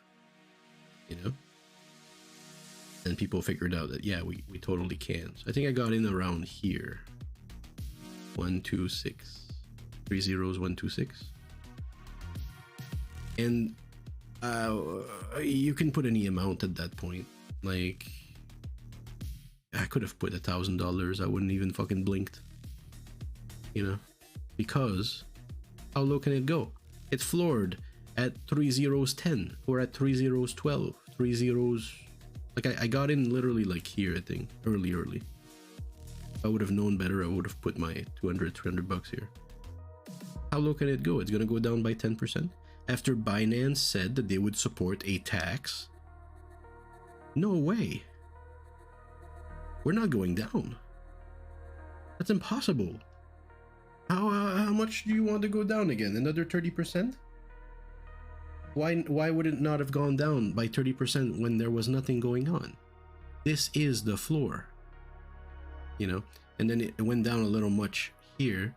And people figured out that, yeah, we totally can. So I think I got in around here. 126. 3 zeros, 126. And you can put any amount at that point. Like, I could have put $1,000. I wouldn't even fucking blinked. Because how low can it go? It's floored at 3 zeros 10 or at 3 zeros 12. 3 zeros. Like I got in literally like here, I think, early. If I would have known better, I would have put my 200, 300 bucks here. How low can it go? It's gonna go down by 10%. After Binance said that they would support a tax. No way. We're not going down. That's impossible. How much do you want to go down again? Another 30%? Why would it not have gone down by 30% when there was nothing going on? This is the floor. And then it went down a little much here,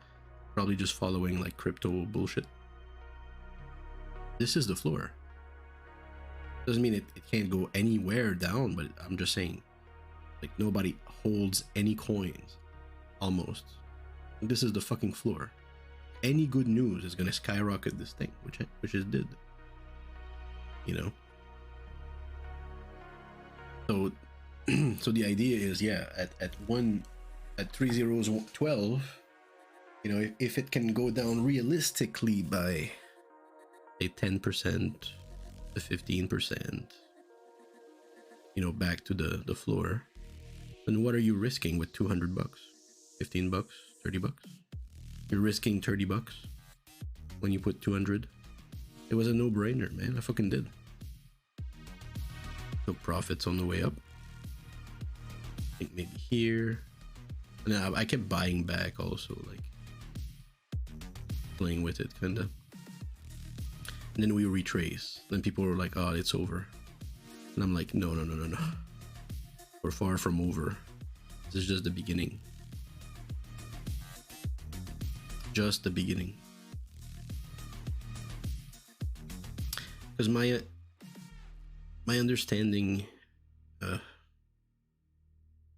probably just following like crypto bullshit. This is the floor. Doesn't mean it can't go anywhere down, but I'm just saying, like, nobody holds any coins, almost. This is the fucking floor. Any good news is gonna skyrocket this thing, which it did. So so the idea is, yeah, at 3 zeros 12, if it can go down realistically by a 10% to 15%, back to the floor, then what are you risking with 200 bucks, 15 bucks, 30 bucks? You're risking 30 bucks when you put 200. It was a no-brainer, man. I fucking did. No profits on the way up. I think maybe here. And I kept buying back also, like playing with it, kind of. And then we retrace. Then people were like, "Oh, it's over," and I'm like, "No. We're far from over. This is just the beginning. Just the beginning." Because my understanding,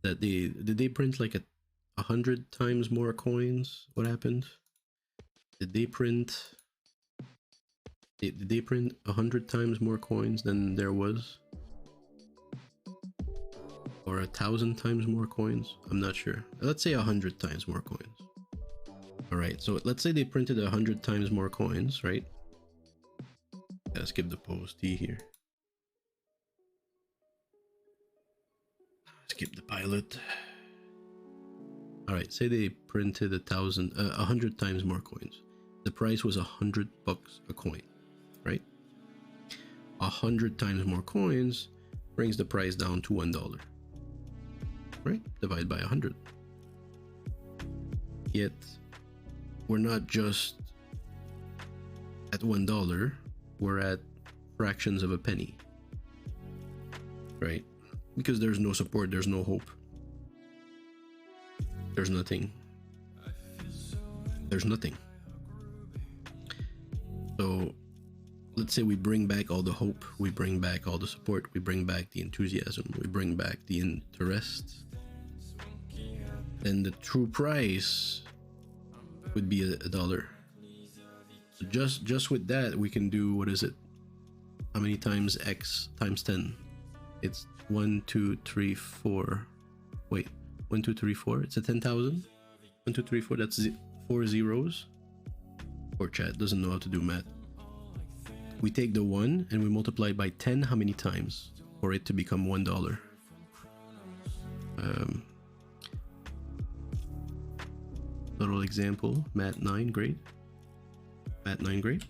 that did they print like 100 times more coins? What happened? Did they print 100 times more coins than there was? Or 1,000 times more coins? I'm not sure. Let's say 100 times more coins. All right, so let's say they printed 100 times more coins, right? Gotta skip the post T here. Skip the pilot. All right, say they printed 100 times more coins. The price was 100 bucks a coin, right? 100 times more coins brings the price down to $1, right? Divide by 100. Yet we're not just at $1. We're at fractions of a penny, right? Because there's no support, there's no hope, there's nothing. So let's say we bring back all the hope, we bring back all the support, we bring back the enthusiasm, we bring back the interest, then the true price would be a dollar. So just with that, we can do, what is it? How many times x times 10? It's 1, 2, 3, 4. Wait, 1, 2, 3, 4. It's a 10,000. 1, 2, 3, 4. That's 4 zeros. Poor chat doesn't know how to do math. We take the 1 and we multiply it by 10 how many times for it to become $1. Little example, Math 9 grade. Math 9 grade.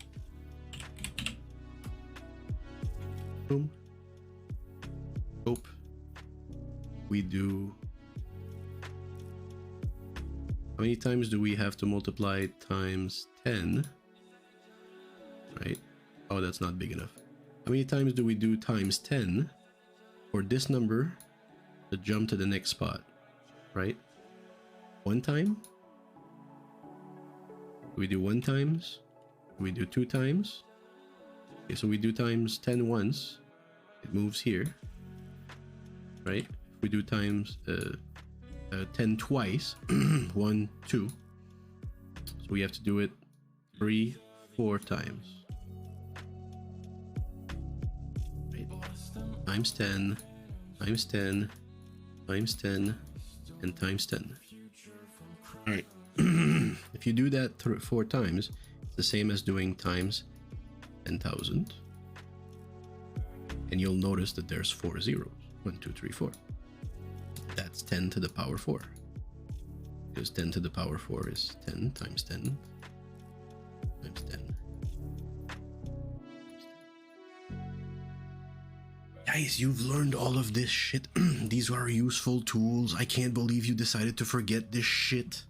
Boom. Hope. We do. How many times do we have to multiply times 10? Right? Oh, that's not big enough. How many times do we do times 10 for this number to jump to the next spot? Right? One time? Do we do 1 times? Do we do 2 times? Okay, so we do times 10 once. It moves here. Right? If we do times 10 twice, 1, 2. So we have to do it 3, 4 times. Right? Times 10, times 10, times 10, and times 10. Alright. If you do that 4 times, it's the same as doing times 10,000. And you'll notice that there's 4 zeros. 1, 2, 3, 4. That's 10 to the power 4. Because 10 to the power 4 is 10 times 10 times 10. Guys, you've learned all of this shit. These are useful tools. I can't believe you decided to forget this shit.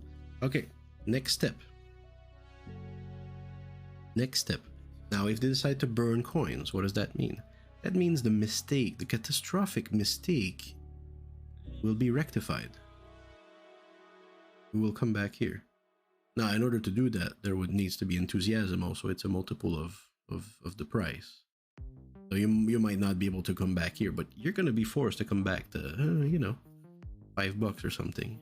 Okay, next step. Next step. Now, if they decide to burn coins, what does that mean? That means the mistake, the catastrophic mistake, will be rectified. We will come back here. Now, in order to do that, there needs to be enthusiasm also. It's a multiple of the price. So you might not be able to come back here, but you're going to be forced to come back to, you know, $5 or something.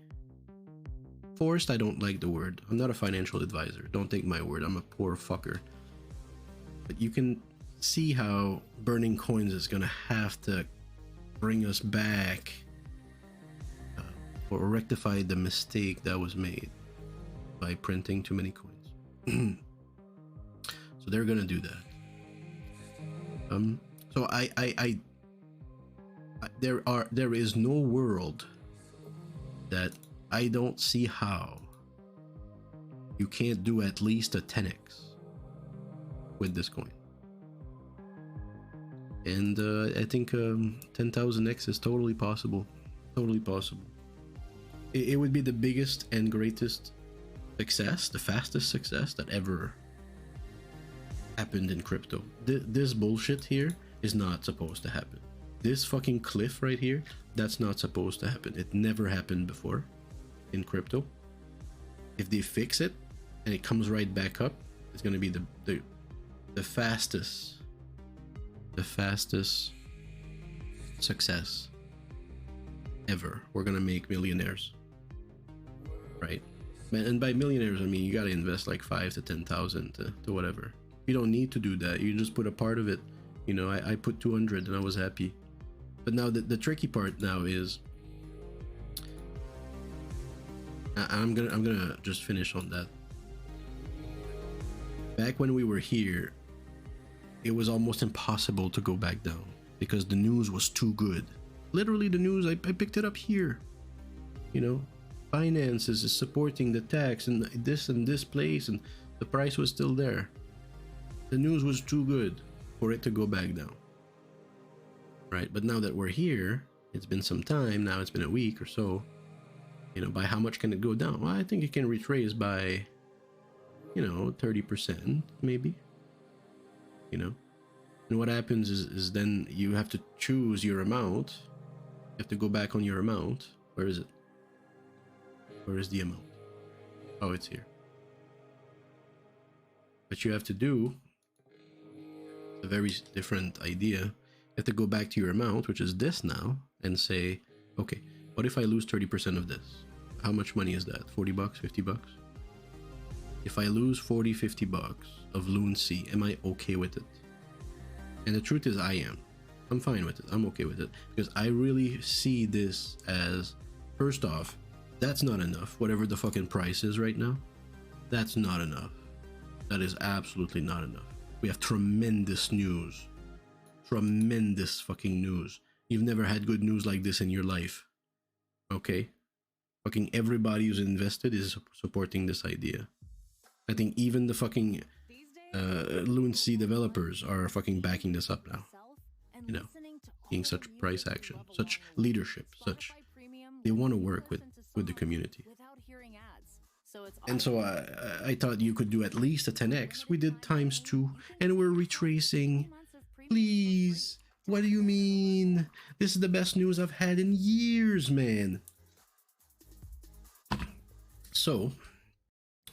Forced, I don't like the word. I'm not a financial advisor. Don't take my word. I'm a poor fucker. But you can see how burning coins is going to have to bring us back or rectify the mistake that was made by printing too many coins. So they're going to do that. So there is no world that I don't see how you can't do at least a 10x with this coin. And I think 10,000x is totally possible. Totally possible. It would be the biggest and greatest success, the fastest success that ever happened in crypto. This bullshit here is not supposed to happen. This fucking cliff right here, that's not supposed to happen. It never happened before in crypto. If they fix it and it comes right back up, it's gonna be the fastest success ever. We're gonna make millionaires, right? And by millionaires, I mean you gotta invest like 5 to 10,000 to whatever. You don't need to do that. You just put a part of it. You know, I put 200 and I was happy. But now the tricky part now is, I'm gonna just finish on that. Back when we were here, it was almost impossible to go back down because the news was too good. Literally the news, I picked it up here. You know, finances is supporting the tax and this place, and the price was still there. The news was too good for it to go back down. Right? But now that we're here, it's been some time, now it's been a week or so. You know, by how much can it go down? Well, I think it can retrace by, you know, 30% maybe. You know, and what happens is then you have to choose your amount. You have to go back on your amount. Where is it? Where is the amount? Oh, it's here. What you have to do very different idea. You have to go back to your amount, which is this now, and say, okay, what if I lose 30% of this? How much money is that? 40 bucks, 50 bucks? If I lose 40, 50 bucks of Loon C, am I okay with it? And the truth is I am. I'm fine with it. I'm okay with it. Because I really see this as, first off, that's not enough. Whatever the fucking price is right now, that's not enough. That is absolutely not enough. We have tremendous news. Tremendous fucking news. You've never had good news like this in your life. Okay? Fucking everybody who's invested is supporting this idea. I think even the fucking Loon C developers are fucking backing this up now. You know, seeing such price action, such leadership, such they want to work with the community. And so I thought you could do at least a 10x. We did ×2, and we're retracing. Please, what do you mean? This is the best news I've had in years, man. So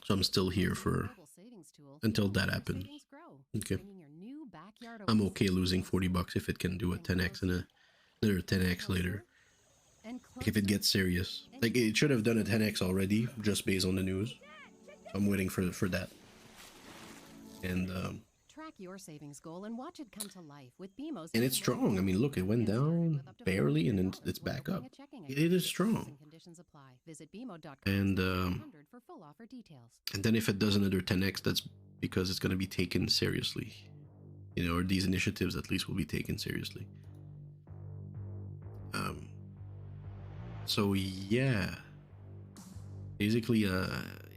I'm still here for until that happens. Okay. I'm okay losing 40 bucks if it can do a 10x and another 10x later. Like if it gets serious. Like it should have done a 10x already, just based on the news. So I'm waiting for that. And track your savings goal and watch it come to life with BMO's. And it's strong. I mean, look, it went down barely and then it's back up. It is strong. And then if it does another 10x, that's because it's going to be taken seriously. You know, or these initiatives at least will be taken seriously. So yeah, basically,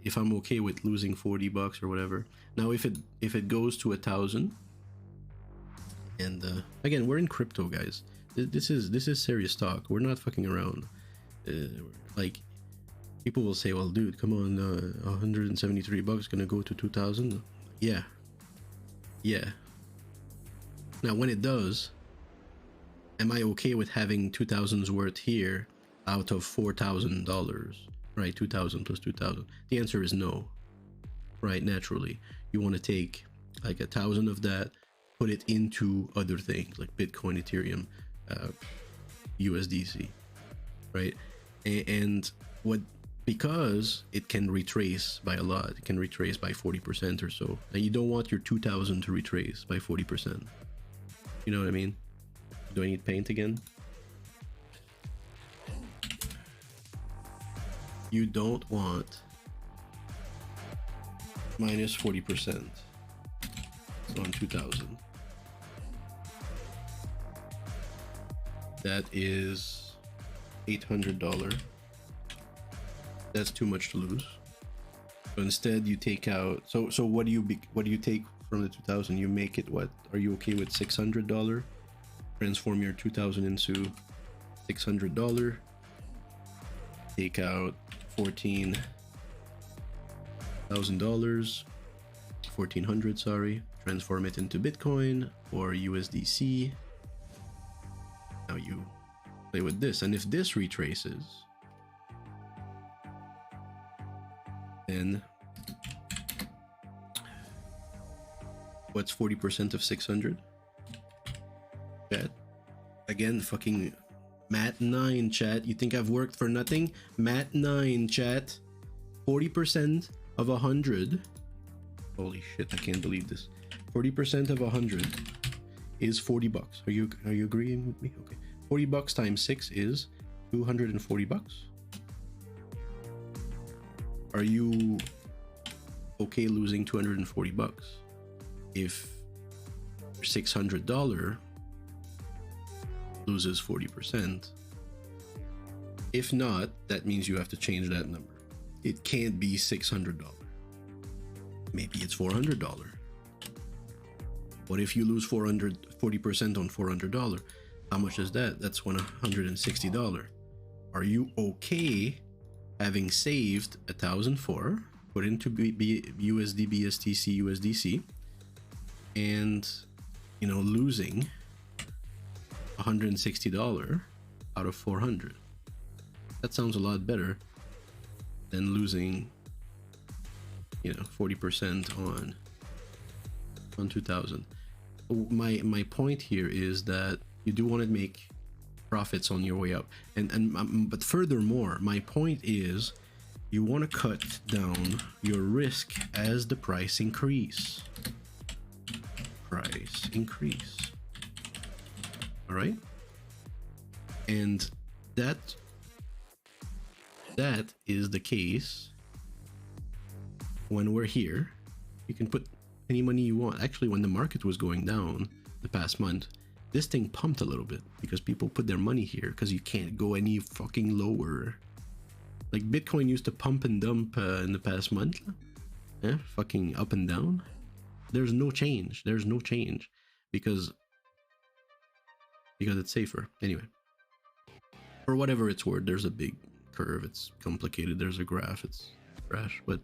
if I'm okay with losing 40 bucks or whatever. Now, if it goes to 1,000, and again, we're in crypto, guys. This is serious talk. We're not fucking around. Like, people will say, "Well, dude, come on, 173 bucks gonna go to 2,000." Yeah. Now, when it does, am I okay with having 2,000's worth here out of $4,000? Right, 2,000 plus 2,000. The answer is no. Right, naturally, you want to take like 1,000 of that, put it into other things like Bitcoin, Ethereum, USDC, right? And what, because it can retrace by a lot, it can retrace by 40% or so. And you don't want your 2,000 to retrace by 40%. You know what I mean? Do I need paint again? You don't want minus 40% on 2,000. That is $800. That's too much to lose. So instead, you take out. So what do you take from the 2,000? You make it what? Are you okay with $600? Transform your 2,000 into $600. Take out $14,000, 1,400. Sorry. Transform it into Bitcoin or USDC. Now you play with this, and if this retraces, then what's 40% of 600? Chat. Again, fucking Mat 9, chat. You think I've worked for nothing? Mat 9, chat. 40% of 100. Holy shit, I can't believe this. 40% of 100 is 40 bucks. Are you agreeing with me? Okay. 40 bucks times 6 is 240 bucks. Are you okay losing 240 bucks if your $600 loses 40%? If not, that means you have to change that number. It can't be $600. Maybe it's $400. What if you lose 40% on $400? How much is that? That's $160. Are you okay having saved 1,004, put into USD, BSTC, USDC, and losing $160 out of 400? That sounds a lot better than losing 40% on 2,000. my point here is that you do want to make profits on your way up, but furthermore, my point is you want to cut down your risk as the price increase. All right, and that is the case when we're here. You can put any money you want. Actually, when the market was going down the past month, this thing pumped a little bit because people put their money here because you can't go any fucking lower. Like Bitcoin used to pump and dump in the past month. Yeah, fucking up and down. There's no change. Because it's safer. Anyway, for whatever it's worth, there's a big curve. It's complicated. There's a graph. It's trash. But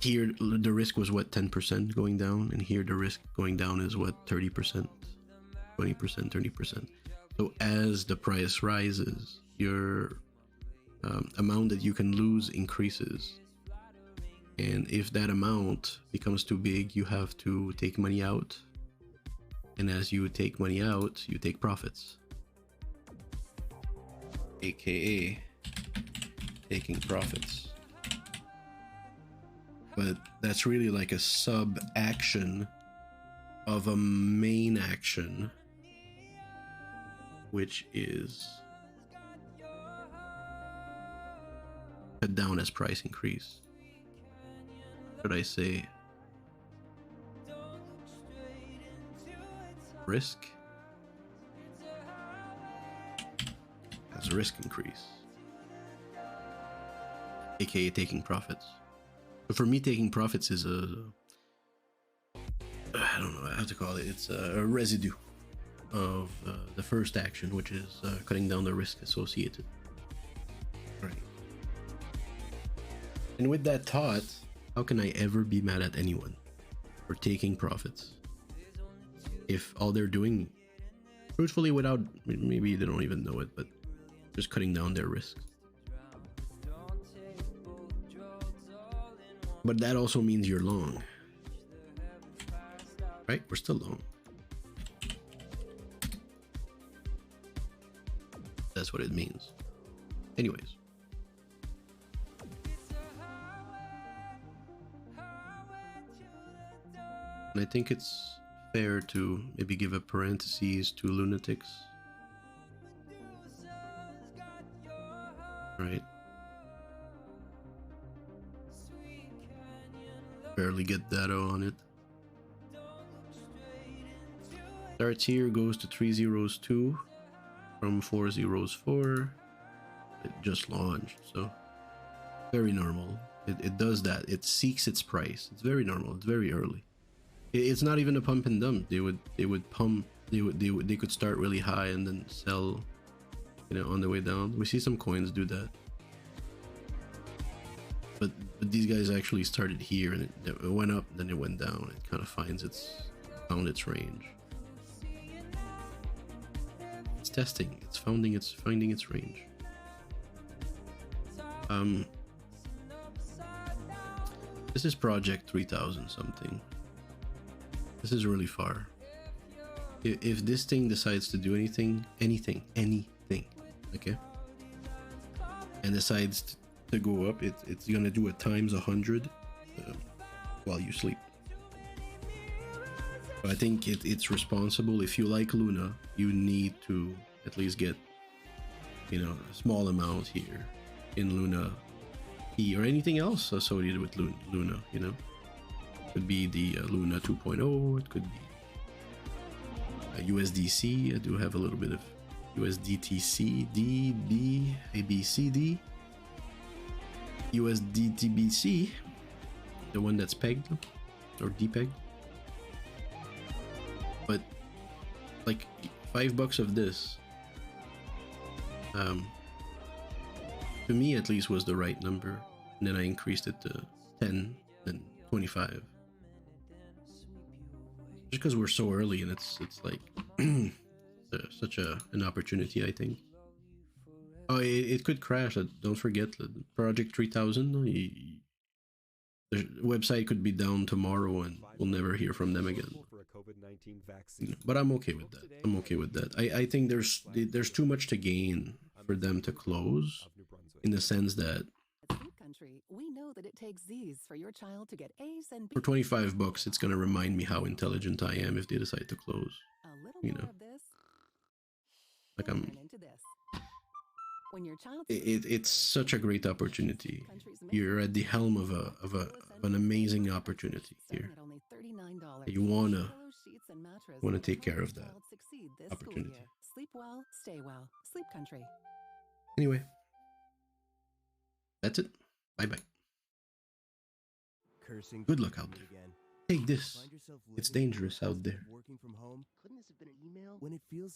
here the risk was what, 10% going down, and here the risk going down is what, 30%, 20%, 30%. So as the price rises, your amount that you can lose increases, and if that amount becomes too big, you have to take money out, and as you take money out, you take profits, aka taking profits. But that's really like a sub action of a main action, which is cut down as price increase. Should I say risk as risk increase, aka taking profits. But for me, taking profits is I don't know how to call it. It's a residue of the first action, which is cutting down the risk associated. Right. And with that thought, how can I ever be mad at anyone for taking profits if all they're doing, truthfully, without, maybe they don't even know it, but just cutting down their risks? But that also means you're long, right? We're still long. That's what it means. Anyways. And I think it's fair to maybe give a parentheses to lunatics. Right? Barely get data on it. Starts here, goes to 302 from 404. It just launched, so very normal. It does that. It seeks its price. It's very normal. It's very early. It's not even a pump and dump. They would pump. They could start really high and then sell, on the way down. We see some coins do that. But these guys actually started here and it went up, then it went down. It kind of found its range. It's testing. It's finding its range. This is project 3000 something. This is really far. If this thing decides to do anything, okay, and decides to go up, it's gonna do it times 100 while you sleep. So I think it's responsible. If you like Luna, you need to at least get a small amount here in Luna or anything else associated with Luna. Could be the Luna 2.0. It could be USDC. I do have a little bit of USDTC, D, B, A, B, C, D. USDTBC, the one that's pegged or depegged. But like $5 of this, to me at least, was the right number. And then I increased it to 10, then 25. Just because we're so early, and it's like such an opportunity, I think. Oh, it could crash. Don't forget, Project 3000. The website could be down tomorrow and we'll never hear from them again. For a COVID-19 vaccine. But I'm okay with that. I'm okay with that. I think there's too much to gain for them to close, in the sense that Sleep Country, we know that it takes Z's for your child to get A's and B's. for $25 it's gonna remind me how intelligent I am if they decide to close. A little You more know, of this. like will I'm. turn into this. When your child It's such a great opportunity. You're at the helm of an amazing opportunity here. You wanna take care of that opportunity. Sleep well, stay well. Sleep Country. Anyway, that's it. Bye bye. Cursing Good luck out there. again. Take this. Find yourself It's living dangerous out there. working from home. Couldn't this have been an email? When it feels